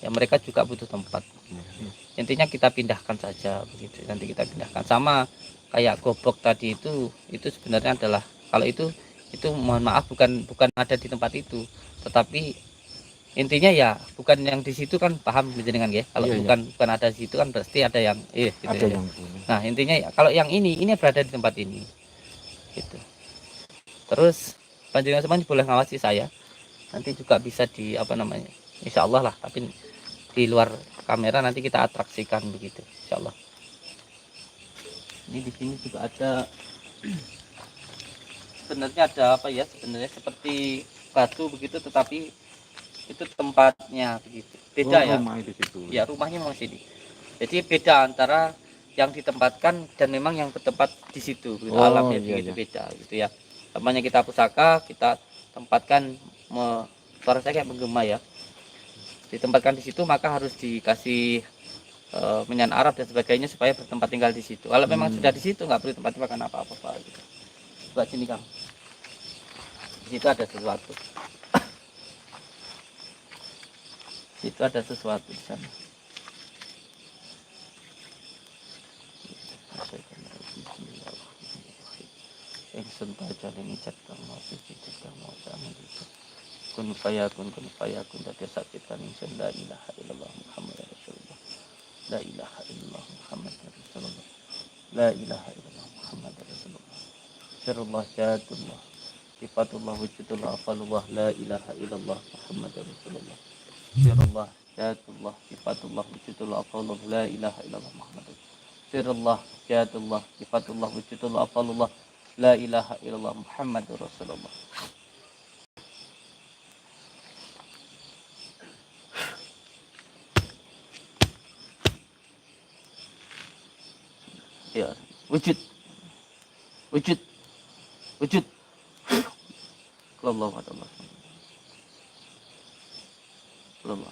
Ya mereka juga butuh tempat. Intinya kita pindahkan saja begitu. Nanti kita pindahkan sama kayak gobok tadi itu sebenarnya adalah kalau itu mohon maaf bukan ada di tempat itu, tetapi intinya ya bukan yang di situ kan, paham dengan ya. Kalau Iya, bukan ada di situ kan berarti ada yang gitu ada ya. yang punya. Nah, intinya ya, kalau yang ini berada di tempat ini. Gitu. Terus panjenengan semuanya boleh ngawasi saya. Nanti juga bisa di apa namanya? Insya Allah lah, tapi di luar kamera nanti kita atraksikan begitu, insya Allah. Ini di sini juga ada sebenarnya ada apa ya, sebenarnya seperti batu begitu, tetapi itu tempatnya begitu beda ya. Rumah di situ. Ya rumahnya memang sini, jadi beda antara yang ditempatkan dan memang yang bertempat di situ gitu. Alamnya begitu beda gitu ya. Namanya kita pusaka, kita tempatkan suara saya kayak menggema ya, ditempatkan di situ maka harus dikasih menyan Arab dan sebagainya supaya bertempat tinggal di situ. Kalau memang sudah di situ nggak perlu tempat makan apa-apa gitu. Buat sini Kang, di situ ada sesuatu. Itu ada sesuatu di sana. Yang sentuh jalan icat kamu suci kamu sama itu. Kun fayakun dari sakitan insan la ilaha illallah Muhammad Rasulullah. La ilaha illallah Muhammad Rasulullah. La ilaha illallah Muhammad Rasulullah. Sirullah jatullah. Sifatullah wujudullah afalullah. La ilaha illallah Muhammad Rasulullah. Sirullah jatullah. Sifatullah wujudullah afalullah. La ilaha illallah Muhammad Rasulullah. Sirullah jatullah. Sifatullah wujudullah afalullah. La ilaha illallah Muhammad Rasulullah. Ya, wujud. Allah Allah. Allah.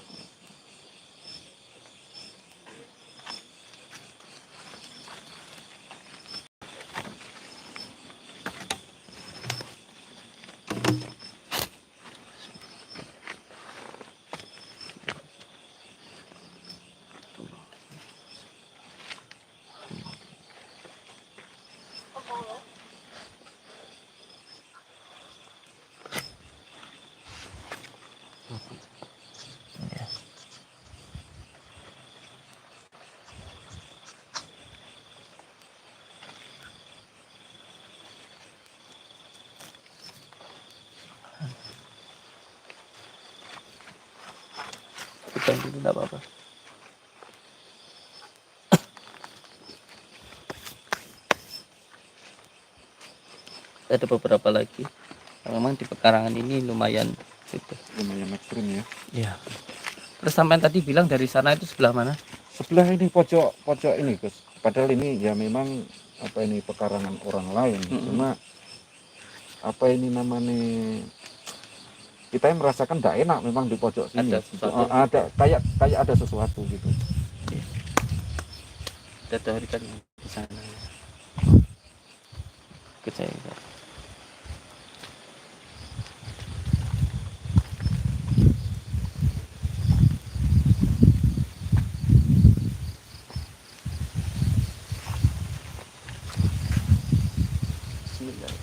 Bukan dulu, tidak apa-apa. Ada beberapa lagi. Memang di pekarangan ini lumayan gitu. Lumayan ekstrim ya. Iya. Terus sampai tadi bilang dari sana itu sebelah mana? Sebelah ini pojok ini Gus. Padahal ini ya memang apa ini pekarangan orang lain. Cuma apa ini namanya, kita yang merasakan tidak enak memang di pojok sini. Ada sesuatu. Ada kayak ada sesuatu gitu. Kita teorikan di sana. Ikut saya. Bismillah.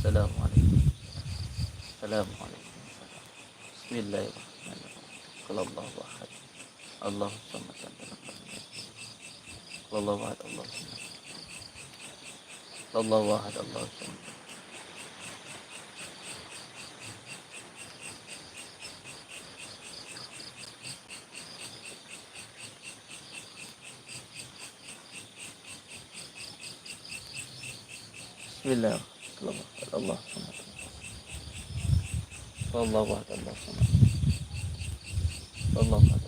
Assalamualaikum. Assalamualaikum. Bismillahirrahmanirrahim. Allahu ahad. Allahu samad. Allahu ahad. Allahu samad. Allahu ahad. Allahu samad. Bismillah. Allah samad. Allahu ahad. Allahu samad. Allahu ahad.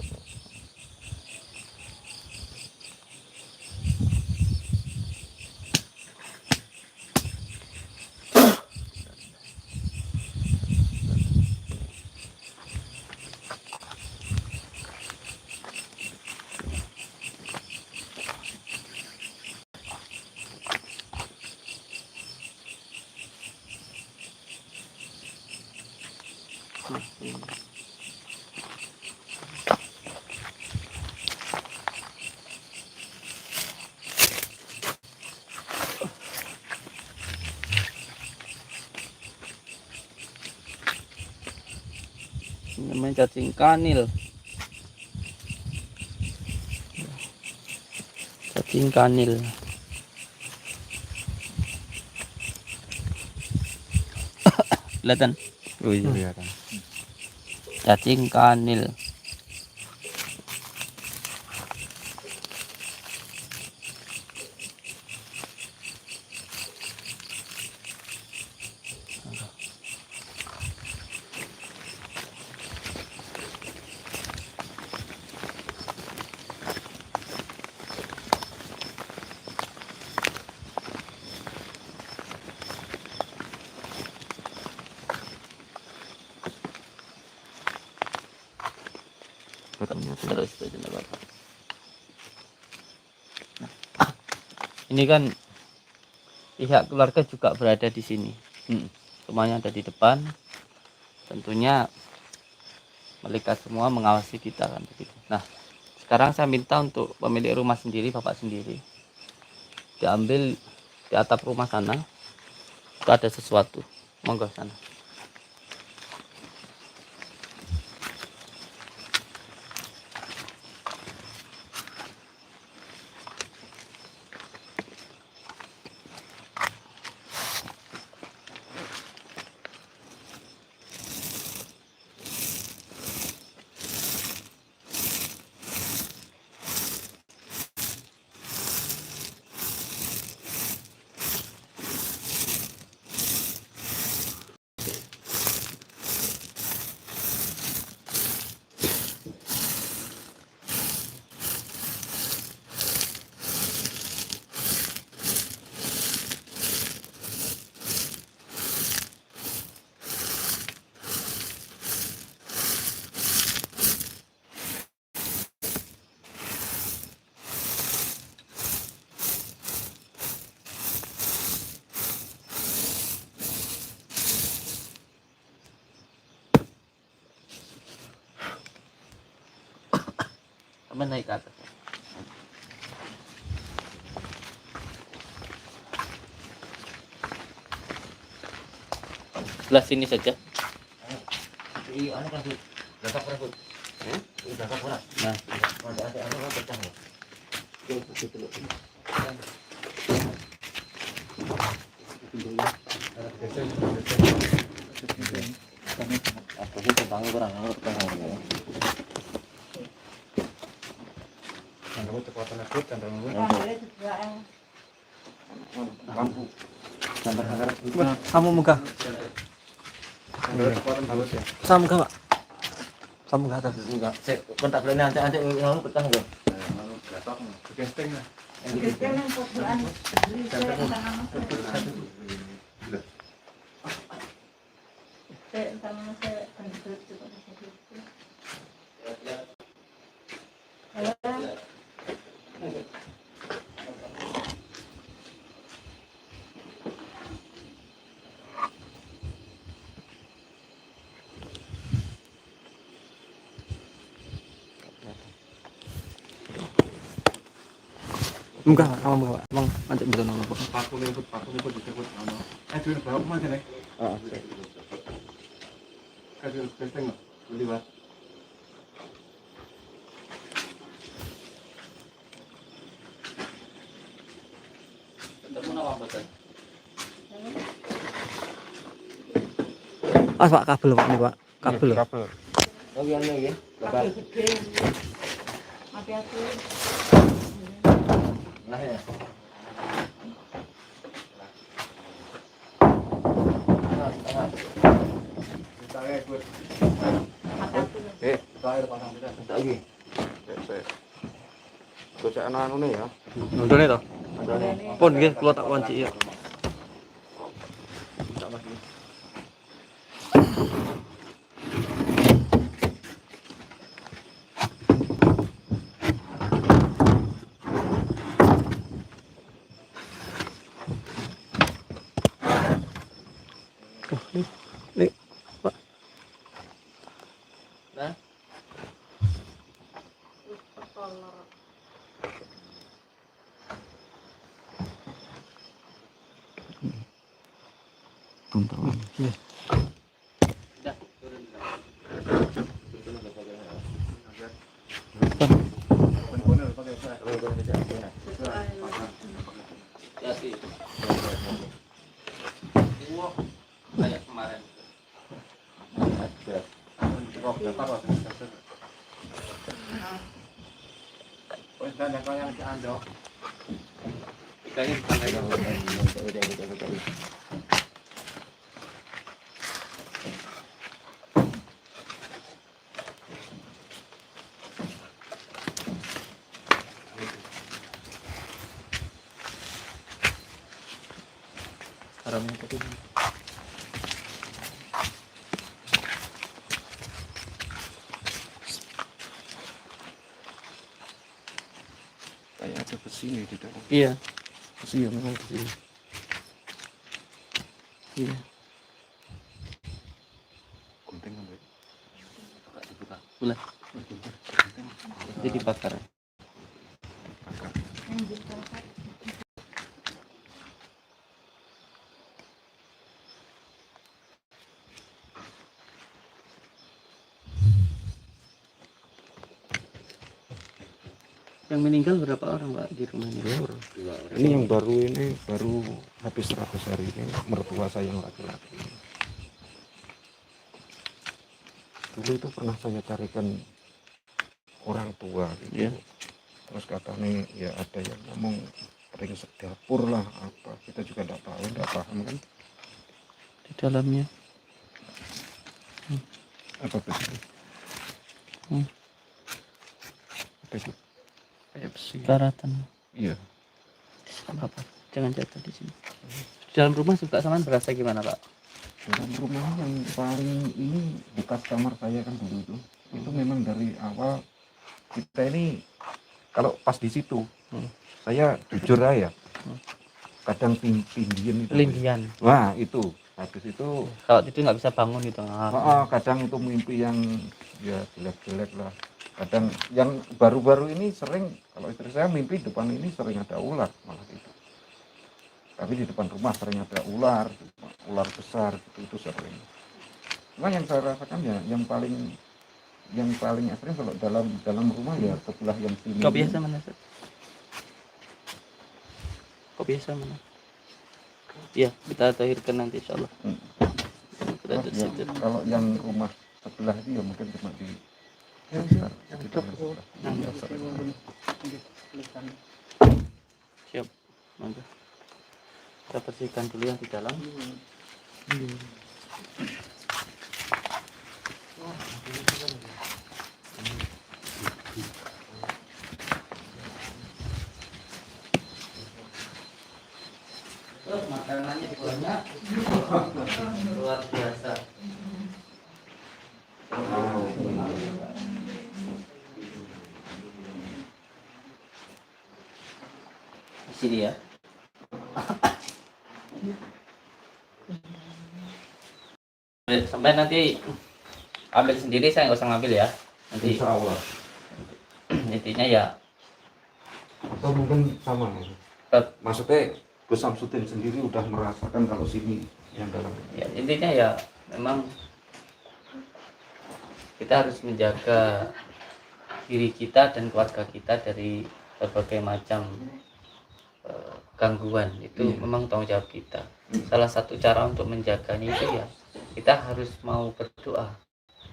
namanya cacing kanil. Cacing kanil. Kelihatan? Oh iya. Kelihatan. Cacing kanil. Terus tidak apa-apa. Nah, ini kan pihak keluarga juga berada di sini. Semuanya ada di depan. Tentunya mereka semua mengawasi kita kan begitu. Nah, sekarang saya minta untuk pemilik rumah sendiri, bapak sendiri, diambil di atap rumah sana. Itu ada sesuatu. Monggo sana. Teman naik ke atas. Sebelah sini saja. Nah, Kamu muka. Sama muka, Pak. Sama muka atas. Enggak, saya kontak boleh nanti ngomong petang enggak? Muka, Pak. Sama muka, Pak. Emang macet betul nama, Pak. Paku liput disebut. Duit berapa mas ini? Kasih testing nggak? Liwat. Mas, Pak, kabel, Pak. Ini, Pak. Kabel. Kabel. Oh iya ya. Bapak. Nah ya. Terakhir pasang kita. Lagi. Gocek anak anu ya. Nondone to. Pun nggih, kula tak wanci ya. Nih, Pak. nah. Iya. Udah, turun. Ya sih. Kayak kemarin. Ikannya haramnya tadi. Kayak ada besi di dalam. Iya. Besi yang memang besi. Iya. Gunting apa ya? Dibuka. Boleh. Jadi dibakar. Yang meninggal berapa orang Pak di rumah ini? Dua orang. Ini yang baru habis 100 hari ini mertua saya yang laki-laki. Dulu itu pernah saya carikan orang tua gitu. Iya. Terus katanya ya ada yang ngomong ring sedapur lah apa, kita juga tidak tahu, tidak paham kan Di dalamnya. apa betul. Apa itu? Pepsi. Daratan. Iya. Apa? Jangan jatuh di sini. Di dalam rumah suka sama berasa gimana Pak? Dalam rumah yang paling ini bekas kamar saya kan dulu itu memang dari awal kita ini kalau pas di situ saya jujur aja kadang tindian itu. Lindian. Wah itu habis itu Kalau itu nggak bisa bangun di tengah. kadang itu mimpi yang ya jelek-jelek lah. Kadang yang baru-baru ini sering kalau istri saya mimpi depan ini sering ada ular malah itu. Tapi di depan rumah sering ada ular besar gitu, itu sering. Cuma yang saya rasakan ya yang paling ekstrim kalau dalam rumah ya sebelah yang sini. Kok biasa mana? Ustaz? Kok biasa mana? Iya, kita tahirkan nanti insyaallah. Kita Terus tutup ya, situ. kalau yang rumah sebelah itu ya mungkin cuma di Siap. Mangga. Kita bersihkan dulu yang di dalam. Terus makanannya banyak. Luar biasa. Di sini ya. Sampai nanti ambil sendiri, saya nggak usah ngambil ya. Nanti Insya Allah. intinya ya. Atau mungkin sama nih. Maksudnya Gus Samsudin sendiri udah merasakan kalau sini yang dalam. Ya, intinya ya memang kita harus menjaga diri kita dan keluarga kita dari berbagai macam gangguan. Itu memang tanggung jawab kita. Salah satu cara untuk menjaganya itu ya kita harus mau berdoa.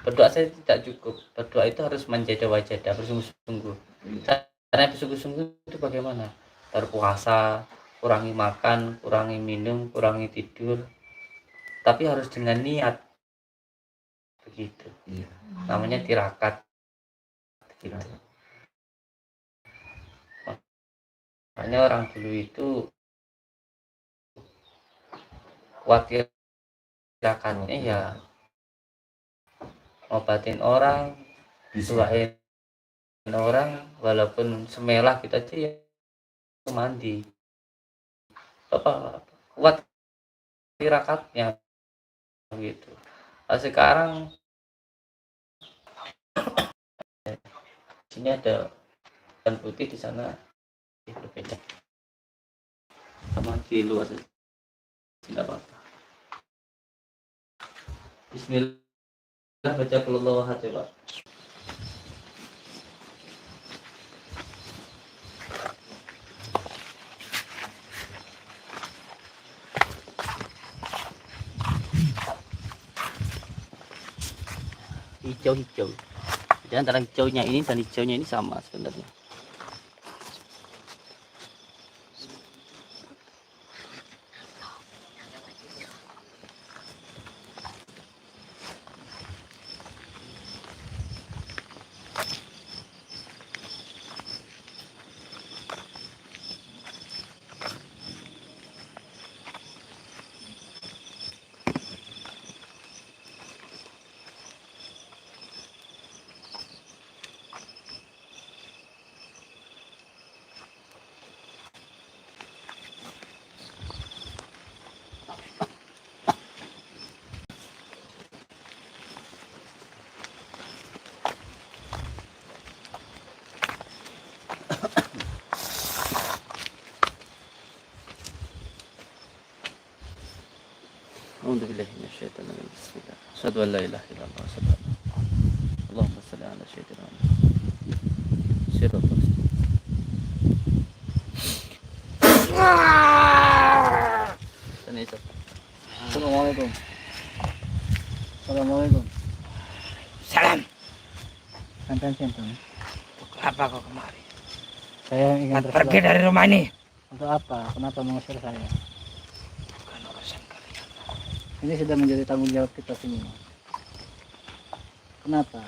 Berdoa saja tidak cukup. Berdoa itu harus menjadah-wajadah, bersungguh-sungguh. Caranya bersungguh-sungguh itu bagaimana? Berpuasa, kurangi makan, kurangi minum, kurangi tidur. Tapi harus dengan niat. Begitu. Namanya tirakat. Gitu. Makanya orang dulu itu kuat tirakatnya ya ngobatin orang, doain orang, walaupun semelah kita aja ya mandi. Apa kuat tirakatnya gitu. Nah, sekarang sini ada dan putih, di sana berbeda sama di luar saja. Tidak apa-apa. Bismillah, baca qul huwallahu ahad, Pak. hijau-hijau. Jadi antara hijaunya ini dan hijaunya ini sama sebenarnya. أعوذ بالله من الشيطان الرجيم بسم الله أشهد أن لا إله إلا الله أشهد أن اللهم صل على سيدنا محمد صراط المستقيم. Assalamualaikum. Assalamualaikum. Salam. Sampai sini. Apa kau kemari? Saya ingin Pergi dari rumah ini. Untuk apa? Kenapa mengusir saya? Bukan urusan kalian. Ini sudah menjadi tanggung jawab kita semua. Kenapa?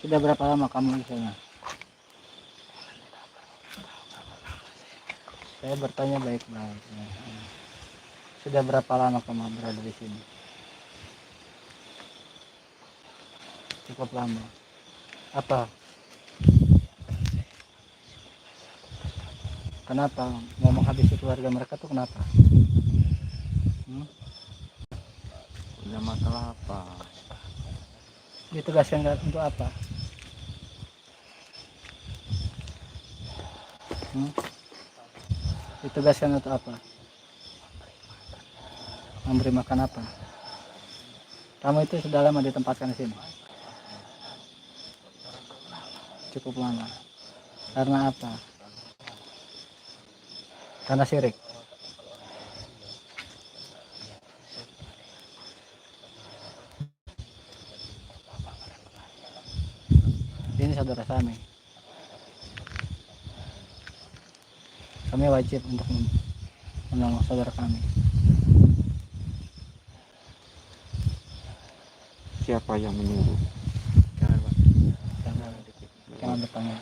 Sudah berapa lama kamu di sana? Saya bertanya baik-baik. Sudah berapa lama kamu berada di sini? Cukup lama. Apa? Kenapa? Mau menghabisi keluarga mereka tuh kenapa? Punya masalah apa? Ditugaskan untuk apa? Ditugaskan untuk apa? Memberi makan apa? Kamu itu sudah lama ditempatkan di sini? Cukup lama. Karena apa? Karena syirik. Ini saudara kami. Kami wajib untuk menolong saudara kami. Siapa yang menyuruh? Jangan bertanya.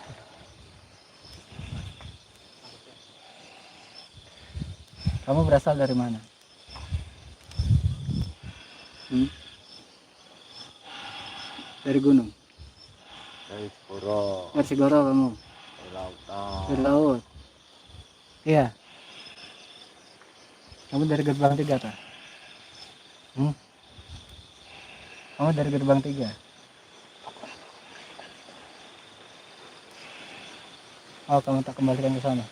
Kamu berasal dari mana? Dari gunung. Dari Segoro, Dari Segoro kamu. dari lautan. Dari laut. Iya. Kamu dari gerbang 3 tak? Kamu dari gerbang 3. Oh, kamu tak kembalikan ke sana.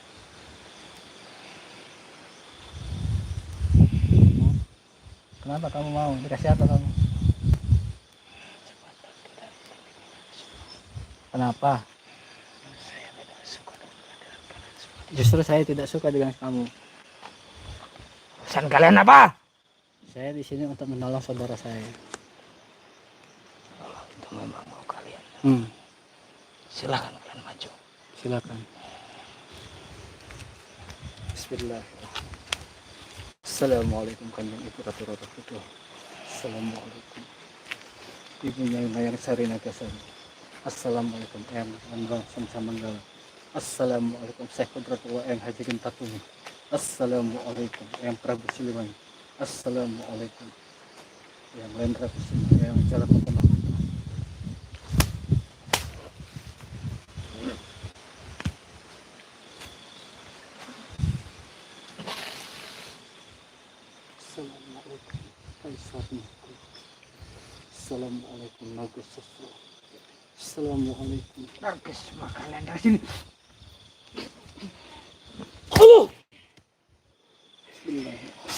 Kenapa kamu mau? Dikasih apa kamu? Kenapa? Justru saya tidak suka dengan kamu. Urusan kalian apa? Saya di sini untuk menolong saudara saya. Kalau itu memang mau kalian, silakan kalian maju. Silakan. Bismillah. Assalamualaikum kanjeng ibu ratu ratu itu. Assalamualaikum. Ibunya Mayang Sari Nagasari. Assalamualaikum Eyang Manggala Samsa Manggala. Assalamualaikum Syekh Qudratullah Eyang Haji Gentatumi. Assalamualaikum Eyang Prabu Siliwangi. Assalamualaikum Eyang Lendra Kusuma Eyang Jalakutama. Assalamualaikum Kaisarnya. Assalamualaikum Nagus Sosro. Assalamualaikum. Bagus, semua kalian dari sini. Bismillahirrahmanirrahim.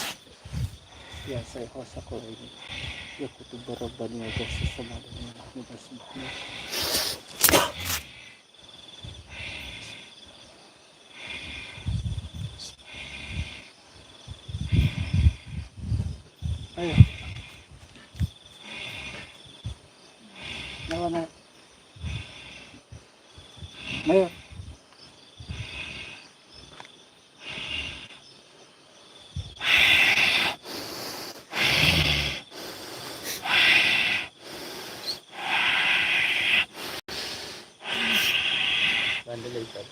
Ya saya kuasa kalau ini. Ya kutub barabani aja sesama dengan Ahmad Asma'na. Ayo. Mayor. Bandel Ustaz.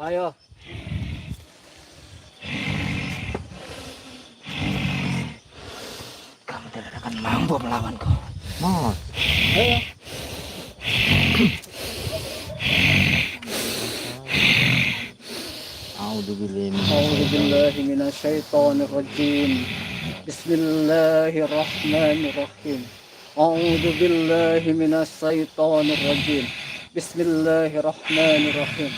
Ayo. Kamu tidak akan mampu melawanku. Mas, Ayo. أعوذ بالله من الشيطان الرجيم بسم الله الرحمن الرحيم أعوذ بالله من الشيطان الرجيم بسم الله الرحمن الرحيم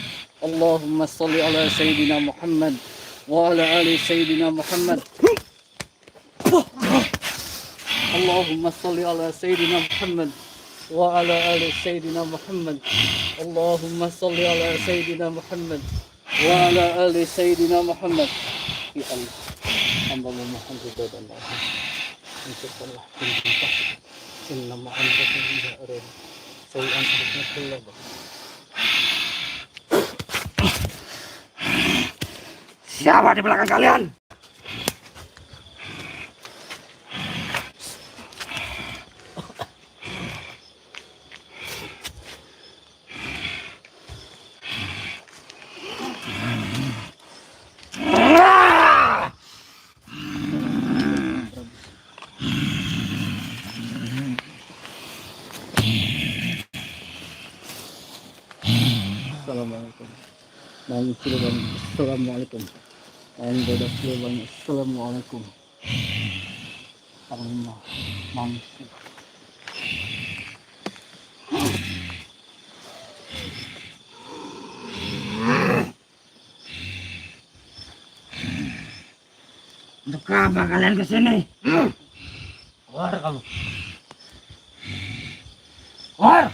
اللهم صل على سيدنا محمد وعلى آل سيدنا محمد اللهم صل على سيدنا محمد وعلى آل سيدنا محمد اللهم صل على سيدنا محمد وعلى آل سيدنا محمد. Ya Allah, hamba memohon ridha dan rahmat. InsyaAllah inna ma'amdakum ila arin sayan rahmatullah. Siapa di belakang kalian? Assalamualaikum. Assalamualaikum. Assalamualaikum. Panglima Mangsi. Untuk apa kalian kesini? Keluar kamu. Keluar!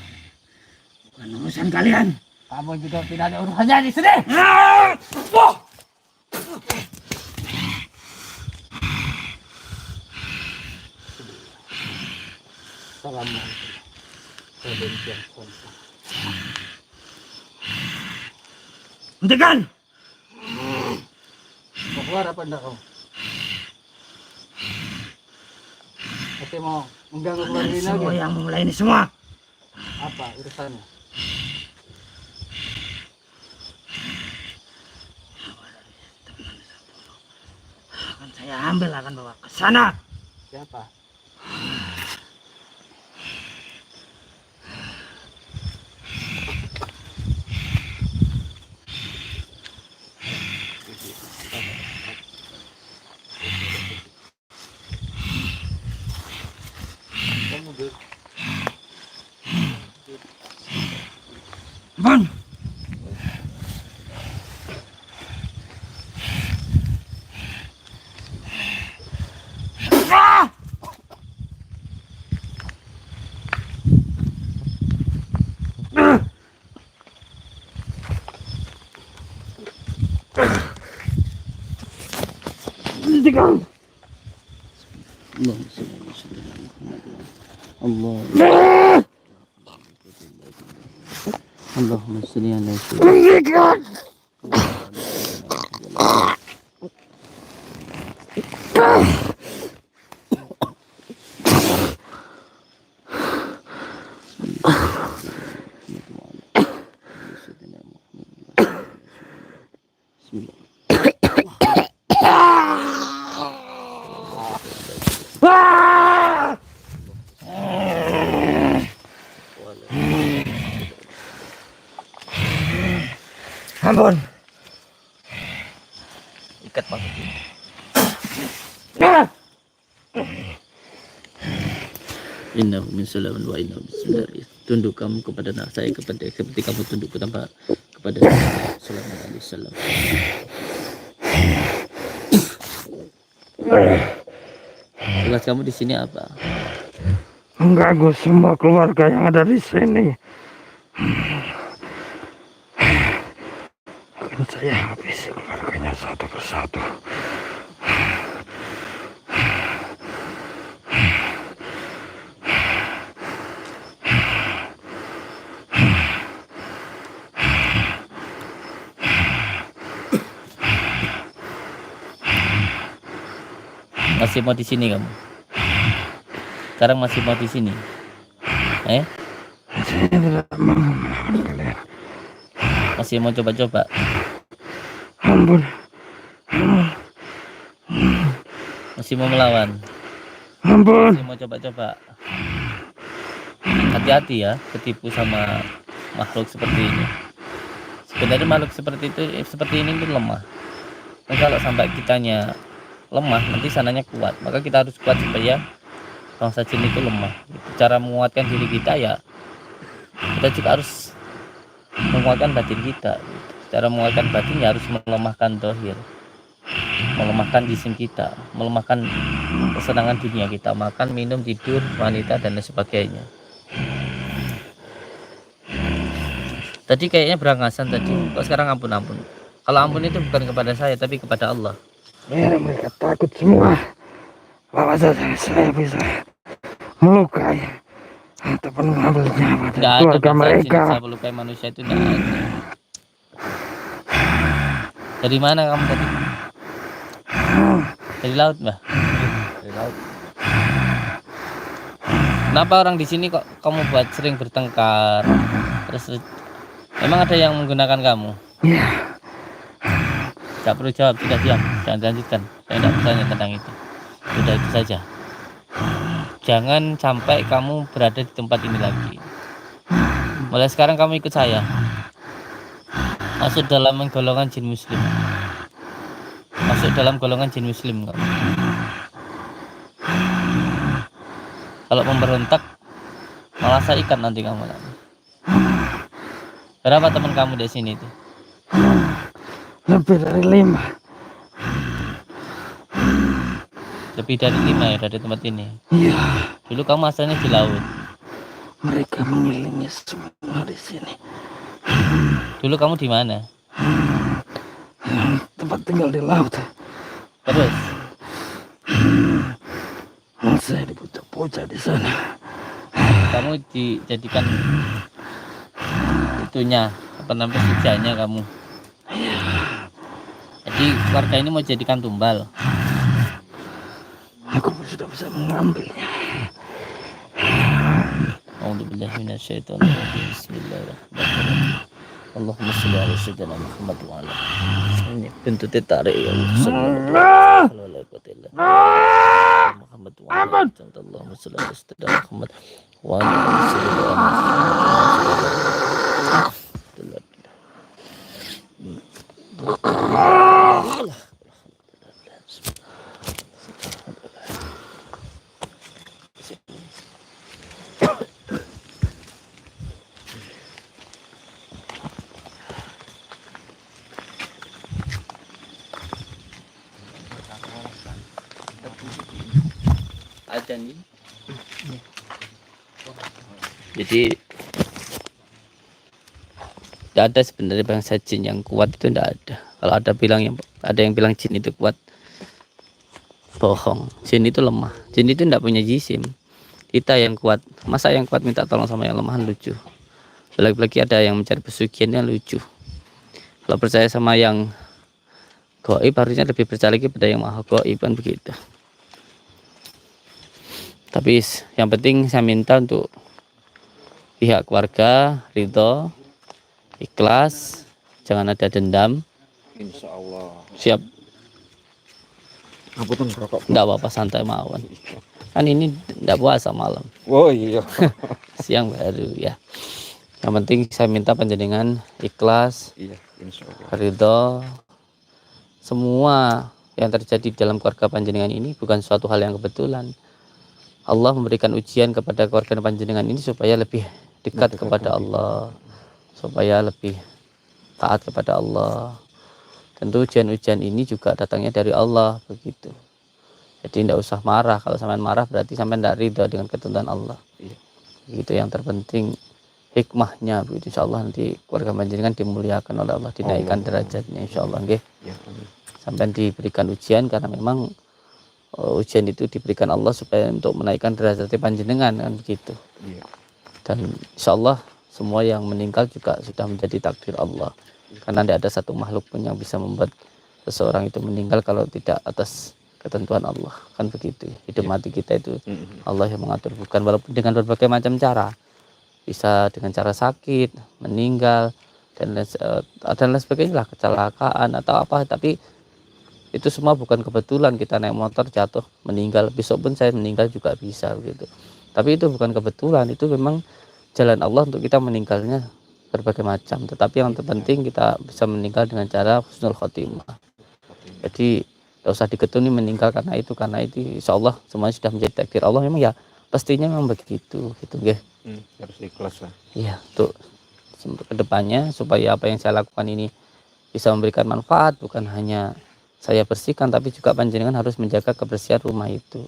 Bukan urusan kalian. Kamu juga tidak ada urusannya di sini. Assalamualaikum. Raden Kian Santang. Hentikan! Mau keluar apa enggak kamu? Oke, mau mengganggu keluarga ini Semua lagi? yang memulai ini semua. Apa urusannya? Akan saya ambil, akan bawa ke sana. Siapa? Ampun! Hentikan! Allahumma salli ala Hentikan! Ampun! Ikat pakai. Innahu min sulaiman wa innahu bismillahirrahmanirrahim. Tunduk kamu kepada saya kepada seperti kamu tunduk kepada Sulaiman alaihissalam. Tugas kamu di sini apa? Mengganggu semua keluarga yang ada di sini. Akan saya habisi keluarganya satu persatu. Masih mau di sini kamu? Sekarang masih mau di sini? Saya tidak mau melawan kalian. Masih mau coba-coba? Ampun. Masih mau melawan? Ampun. Masih mau coba-coba? Hati-hati ya, ketipu sama makhluk seperti ini. Sebenarnya makhluk seperti ini itu lemah. Dan kalau sampai kitanya lemah, nanti sananya kuat. Maka kita harus kuat supaya bangsa jin itu lemah. Cara menguatkan diri kita ya, kita juga harus menguatkan batin kita. Cara menguatkan batin ya harus melemahkan dohir, melemahkan jisim kita, melemahkan kesenangan dunia kita, makan, minum, tidur, wanita dan lain sebagainya. Tadi kayaknya berangasan tadi, kok sekarang ampun-ampun. Kalau ampun itu bukan kepada saya tapi kepada Allah. Biar mereka takut semua bahwa saya bisa melukai ataupun mengambil nyawa dari Nggak ada keluarga bangsa jin mereka. bisa melukai manusia, itu nggak ada. Dari mana kamu tadi? Dari laut, Mbah? Dari laut. Kenapa orang di sini kok kamu buat sering bertengkar? Terus emang ada yang menggunakan kamu? Ya, Gak perlu jawab, sudah diam, jangan lanjutkan. Saya tidak bertanya tentang itu. Sudah itu saja. Jangan sampai kamu berada di tempat ini lagi. Mulai sekarang kamu ikut saya. Masuk dalam golongan jin muslim. Masuk dalam golongan jin muslim kamu. Kalau memberontak, malah saya ikat nanti kamu. Berapa teman kamu di sini itu? lebih dari 5. Lebih dari 5 ya dari tempat ini. Iya, Dulu kamu asalnya di laut. mereka mengelilingi semua di sini. Dulu kamu di mana? Tempat tinggal di laut. Terus Saya dipojok-pojok di sana. kamu dijadikan itunya apa namanya sejanya kamu. Jadi keluarga ini mau jadikan tumbal. Aku pun sudah bisa mengambilnya. A'udzubillahi minasyaitonirrajim. Bismillahirrahmanirrahim. Allahumma sholli ala sayyidina Muhammad wa ala ini pintu ditarik ya Allah. Sallallahu alaihi wasallam. Muhammad wa ala Allahumma sholli ala sayyidina Muhammad wa ala sayyidina Muhammad. Jadi tidak ada sebenarnya bangsa jin yang kuat, itu tidak ada. Kalau ada yang bilang jin itu kuat, bohong. Jin itu lemah. Jin itu tidak punya jisim. Kita yang kuat. Masa yang kuat minta tolong sama yang lemah, lucu. Lagi-lagi ada yang mencari pesugihannya, lucu. Kalau percaya sama yang gaib, harusnya lebih percaya lagi pada yang maha gaib, kan begitu. Tapi yang penting saya minta untuk pihak keluarga ridho, ikhlas, jangan ada dendam. Insya Allah. Siap. Ampun rokok. Enggak apa-apa, santai mawon. Kan ini enggak puasa malam. Oh iya. Siang baru ya. Yang penting saya minta panjenengan ikhlas, Iya, insya Allah. ridho. Semua yang terjadi dalam keluarga panjenengan ini bukan suatu hal yang kebetulan. Allah memberikan ujian kepada keluarga panjenengan ini supaya lebih dekat kepada Allah, supaya lebih taat kepada Allah. Tentu ujian-ujian ini juga datangnya dari Allah, begitu. Jadi tidak usah marah. Kalau sampean marah berarti sampean tidak ridho dengan ketentuan Allah. Iya. Itu yang terpenting hikmahnya begitu, insyaallah nanti keluarga panjenengan dimuliakan oleh Allah, dinaikkan derajatnya insyaallah nggih. Ya, amin. Sampai diberikan ujian karena memang ujian itu diberikan Allah supaya untuk menaikkan derajat panjenengan kan begitu. Iya. Dan insyaallah semua yang meninggal juga sudah menjadi takdir Allah. Karena tidak ada satu makhluk pun yang bisa membuat seseorang itu meninggal kalau tidak atas ketentuan Allah, kan begitu. Hidup mati kita itu Allah yang mengatur, bukan walaupun dengan berbagai macam cara. Bisa dengan cara sakit, meninggal dan lain sebagainya lah, kecelakaan atau apa, tapi itu semua bukan kebetulan. Kita naik motor jatuh meninggal, besok pun saya meninggal juga bisa gitu. Tapi itu bukan kebetulan, itu memang jalan Allah untuk kita meninggalnya berbagai macam. Tetapi yang terpenting kita bisa meninggal dengan cara husnul khotimah. Jadi tidak usah diketuni meninggal karena itu insya Allah semuanya sudah menjadi takdir Allah. Memang ya pastinya memang begitu gitu nggih. Harus ikhlas lah. Iya, untuk kedepannya supaya apa yang saya lakukan ini bisa memberikan manfaat, bukan hanya saya bersihkan tapi juga panjenengan harus menjaga kebersihan rumah itu.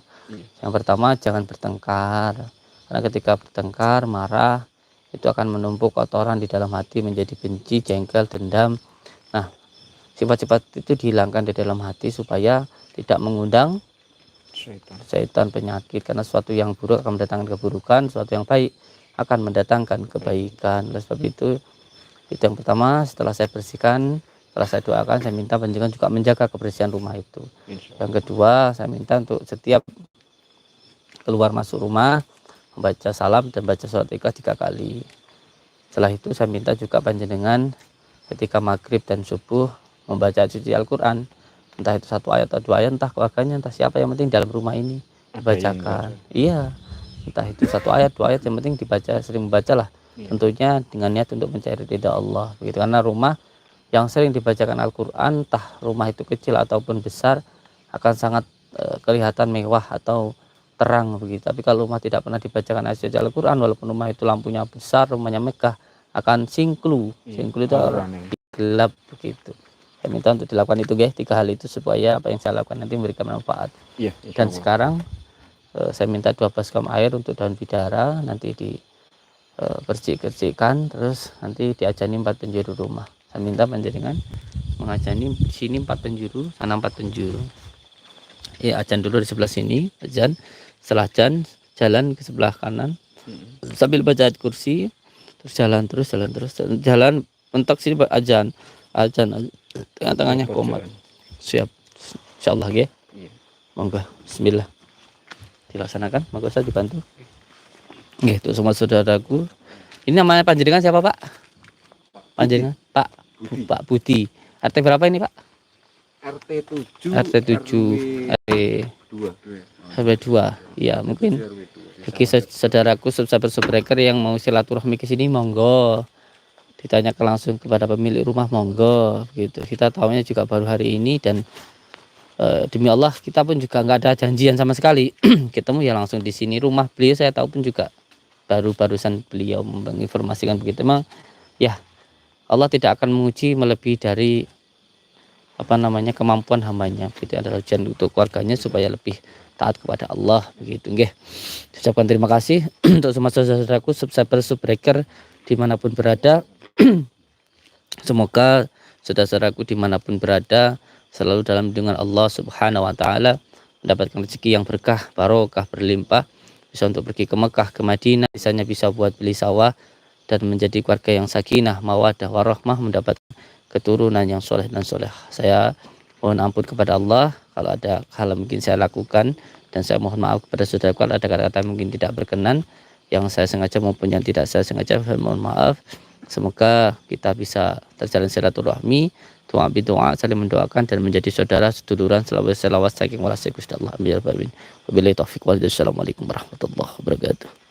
Yang pertama jangan bertengkar, karena ketika bertengkar marah itu akan menumpuk kotoran di dalam hati menjadi benci, jengkel, dendam. Nah, sifat-sifat itu dihilangkan di dalam hati supaya tidak mengundang syaitan, penyakit, karena sesuatu yang buruk akan mendatangkan keburukan, sesuatu yang baik akan mendatangkan kebaikan. Oleh sebab itu yang pertama, setelah saya bersihkan, setelah saya doakan, saya minta panjenengan juga menjaga kebersihan rumah itu. Yang kedua, saya minta untuk setiap keluar masuk rumah membaca salam dan baca surat Ikhlas 3 kali. Setelah itu saya minta juga panjenengan ketika maghrib dan subuh membaca suci Al-Quran, entah itu 1 ayat atau 2 ayat, entah keluarganya, entah siapa, yang penting dalam rumah ini dibacakan. Iya, entah itu 1 ayat 2 ayat, yang penting dibaca, sering membacalah. Tentunya dengan niat untuk mencari ridha Allah begitu. Karena rumah yang sering dibacakan Al-Quran, entah rumah itu kecil ataupun besar, akan sangat kelihatan mewah atau terang begitu. Tapi kalau rumah tidak pernah dibacakan ayat suci Al-Quran, walaupun rumah itu lampunya besar, rumahnya megah, akan singklu itu gelap begitu. Saya minta untuk dilakukan itu guys, 3 hal itu supaya apa yang saya lakukan nanti memberikan manfaat. Dan sekarang saya minta 2 baskom air untuk daun bidara, nanti bersihkan, terus nanti diajani 4 penjuru rumah. Saya minta panjenengan mengajani sini 4 penjuru, sana 4 penjuru. Ya, ajan dulu di sebelah sini, ajan. Setelah ajan, jalan ke sebelah kanan sambil baca ayat kursi, terus jalan mentok sini ajan tengah-tengahnya komat. Siap, insyaallah ya. Monggo, bismillah dilaksanakan, monggo saya dibantu. Nggih, itu semua saudaraku. Ini namanya panjenengan siapa, Pak? Panjenengan Pak Budi. RT berapa ini, Pak? RT 7 RW 2. Ya, mungkin bagi saudaraku subscriber yang mau silaturahmi ke sini, monggo ditanyakan langsung kepada pemilik rumah, monggo gitu. Kita tahunya juga baru hari ini, dan demi Allah kita pun juga nggak ada janjian sama sekali. Ketemu ya langsung di sini. Rumah beliau saya tahu pun juga barusan beliau menginformasikan begitu. Memang ya Allah tidak akan menguji melebihi dari kemampuan hambanya. Itu adalah ujian untuk keluarganya supaya lebih taat kepada Allah begitu nggih. Ucapkan terima kasih untuk semua saudaraku subscriber dimanapun berada. Semoga saudara-saudaraku dimanapun berada selalu dalam lindungan Allah Subhanahu wa Ta'ala, mendapatkan rezeki yang berkah, barokah, berlimpah, bisa untuk pergi ke Mekah, ke Madinah, misalnya bisa buat beli sawah, dan menjadi keluarga yang sakinah, mawadah, warahmah, mendapat keturunan yang soleh dan soleh. Saya mohon ampun kepada Allah kalau ada hal yang mungkin saya lakukan, dan saya mohon maaf kepada saudara kalau ada kata-kata mungkin tidak berkenan yang saya sengaja maupun yang tidak saya sengaja. Saya mohon maaf. Semoga kita bisa terjalin silaturahmi, doa, saling mendoakan dan menjadi saudara seduluran selawat saking walasai Gusti Allah. Amin ya rabbal alamin. Wabillahi taufiq wal hidayah. Assalamualaikum warahmatullahi wabarakatuh.